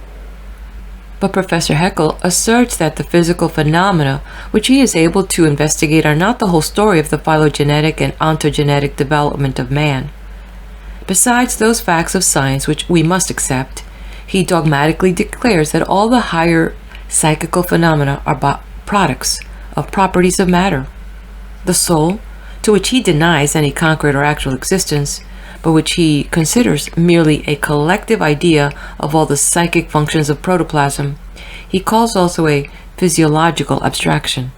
But Professor Haeckel asserts that the physical phenomena which he is able to investigate are not the whole story of the phylogenetic and ontogenetic development of man. Besides those facts of science which we must accept, he dogmatically declares that all the higher psychical phenomena are products of properties of matter. The soul, to which he denies any concrete or actual existence, but which he considers merely a collective idea of all the psychic functions of protoplasm, he calls also a physiological abstraction.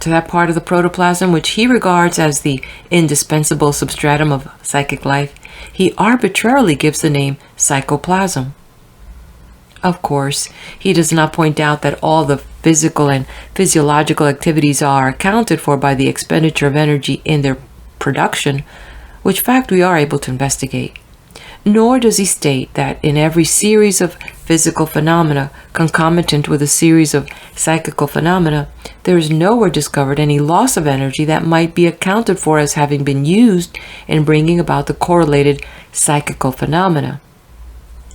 To that part of the protoplasm which he regards as the indispensable substratum of psychic life, he arbitrarily gives the name psychoplasm. Of course, he does not point out that all the physical and physiological activities are accounted for by the expenditure of energy in their production, which fact we are able to investigate. Nor does he state that in every series of physical phenomena concomitant with a series of psychical phenomena, there is nowhere discovered any loss of energy that might be accounted for as having been used in bringing about the correlated psychical phenomena.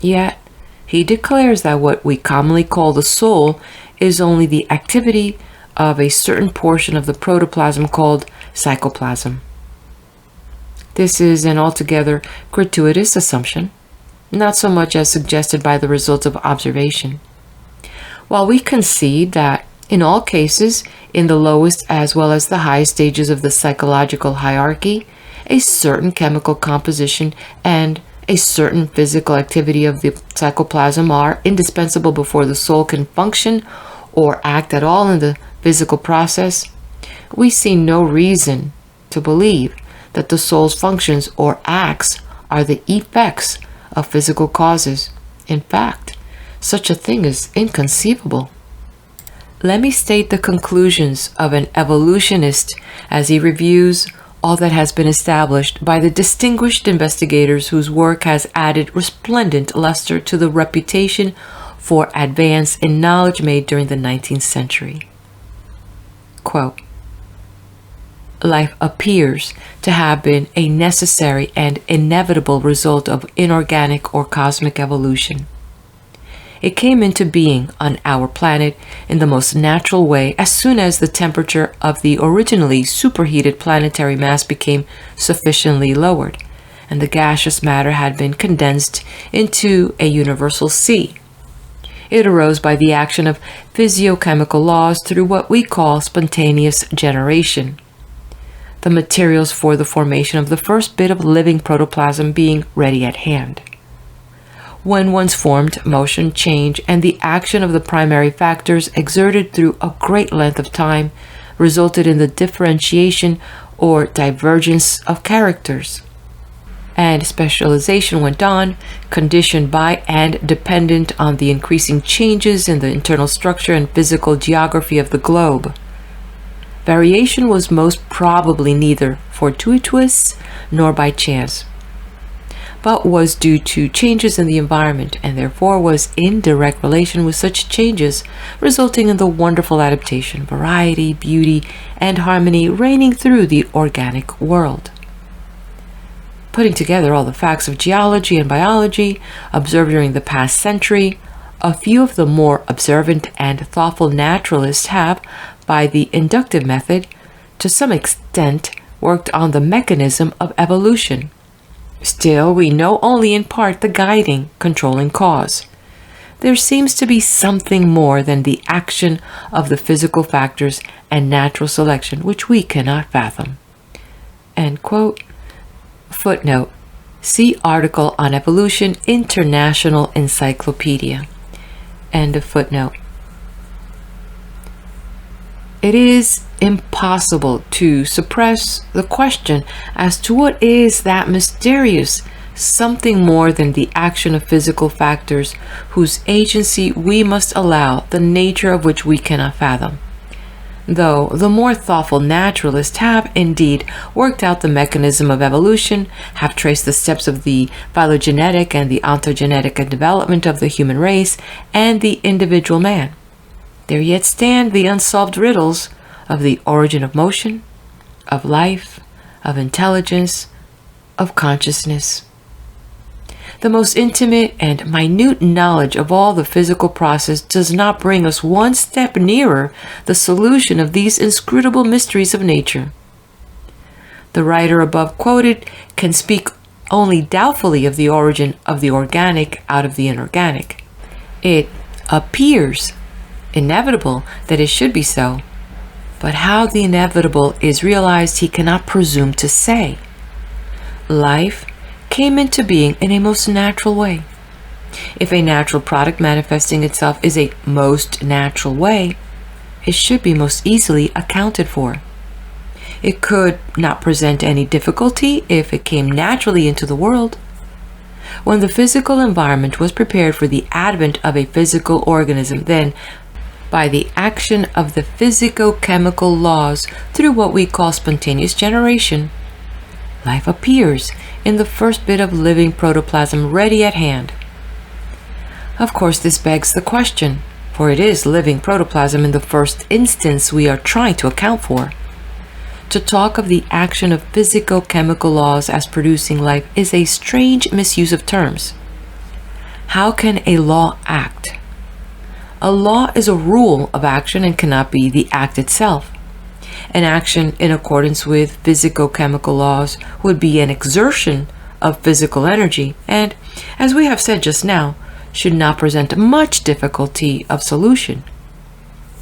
Yet, he declares that what we commonly call the soul is only the activity of a certain portion of the protoplasm called psychoplasm. This is an altogether gratuitous assumption, not so much as suggested by the results of observation. While we concede that in all cases, in the lowest as well as the highest stages of the psychological hierarchy, a certain chemical composition and a certain physical activity of the psychoplasm are indispensable before the soul can function or act at all in the physical process, we see no reason to believe that the soul's functions or acts are the effects of physical causes. In fact, such a thing is inconceivable. Let me state the conclusions of an evolutionist as he reviews all that has been established by the distinguished investigators whose work has added resplendent luster to the reputation for advance in knowledge made during the 19th century. Quote, life appears to have been a necessary and inevitable result of inorganic or cosmic evolution. It came into being on our planet in the most natural way as soon as the temperature of the originally superheated planetary mass became sufficiently lowered, and the gaseous matter had been condensed into a universal sea. It arose by the action of physiochemical laws through what we call spontaneous generation, the materials for the formation of the first bit of living protoplasm being ready at hand. When once formed, motion, change, and the action of the primary factors exerted through a great length of time resulted in the differentiation or divergence of characters. And specialization went on, conditioned by and dependent on the increasing changes in the internal structure and physical geography of the globe. Variation was most probably neither fortuitous nor by chance, but was due to changes in the environment and therefore was in direct relation with such changes, resulting in the wonderful adaptation, variety, beauty, and harmony reigning through the organic world. Putting together all the facts of geology and biology observed during the past century, a few of the more observant and thoughtful naturalists have, by the inductive method, to some extent worked on the mechanism of evolution. Still, we know only in part the guiding, controlling cause. There seems to be something more than the action of the physical factors and natural selection which we cannot fathom. End quote. Footnote. See article on evolution, International Encyclopedia. End of footnote. It is impossible to suppress the question as to what is that mysterious something more than the action of physical factors whose agency we must allow the nature of which we cannot fathom. Though the more thoughtful naturalists have indeed worked out the mechanism of evolution, have traced the steps of the phylogenetic and the ontogenetic development of the human race and the individual man, there yet stand the unsolved riddles of the origin of motion, of life, of intelligence, of consciousness. The most intimate and minute knowledge of all the physical process does not bring us one step nearer the solution of these inscrutable mysteries of nature. The writer above quoted can speak only doubtfully of the origin of the organic out of the inorganic. It appears inevitable that it should be so, but how the inevitable is realized he cannot presume to say. Life came into being in a most natural way. If a natural product manifesting itself is a most natural way, it should be most easily accounted for. It could not present any difficulty if it came naturally into the world. When the physical environment was prepared for the advent of a physical organism, then, by the action of the physico-chemical laws through what we call spontaneous generation, life appears in the first bit of living protoplasm ready at hand. Of course, this begs the question, for it is living protoplasm in the first instance we are trying to account for. To talk of the action of physico-chemical laws as producing life is a strange misuse of terms. How can a law act? A law is a rule of action and cannot be the act itself. An action in accordance with physico-chemical laws would be an exertion of physical energy and, as we have said just now, should not present much difficulty of solution.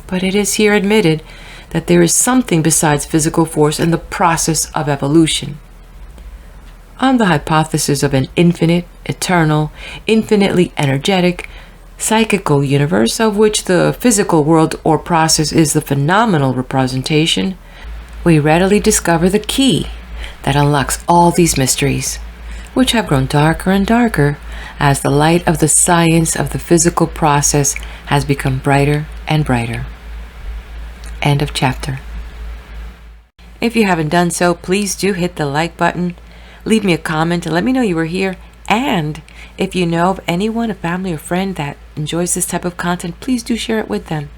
But it is here admitted that there is something besides physical force in the process of evolution. On the hypothesis of an infinite, eternal, infinitely energetic, psychical universe of which the physical world or process is the phenomenal representation, we readily discover the key that unlocks all these mysteries, which have grown darker and darker as the light of the science of the physical process has become brighter and brighter. End of chapter. If you haven't done so, please do hit the like button, leave me a comment and let me know you were here. And if you know of anyone, a family or friend that enjoys this type of content, please do share it with them.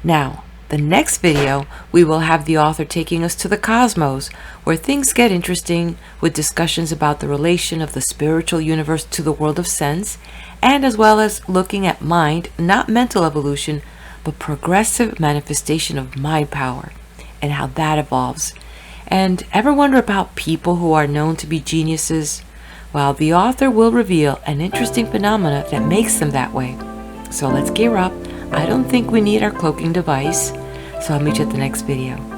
Now, the next video, we will have the author taking us to the cosmos, where things get interesting with discussions about the relation of the spiritual universe to the world of sense, and as well as looking at mind, not mental evolution, but progressive manifestation of mind power and how that evolves. And ever wonder about people who are known to be geniuses? Well, the author will reveal an interesting phenomena that makes them that way. So let's gear up. I don't think we need our cloaking device. So I'll meet you at the next video.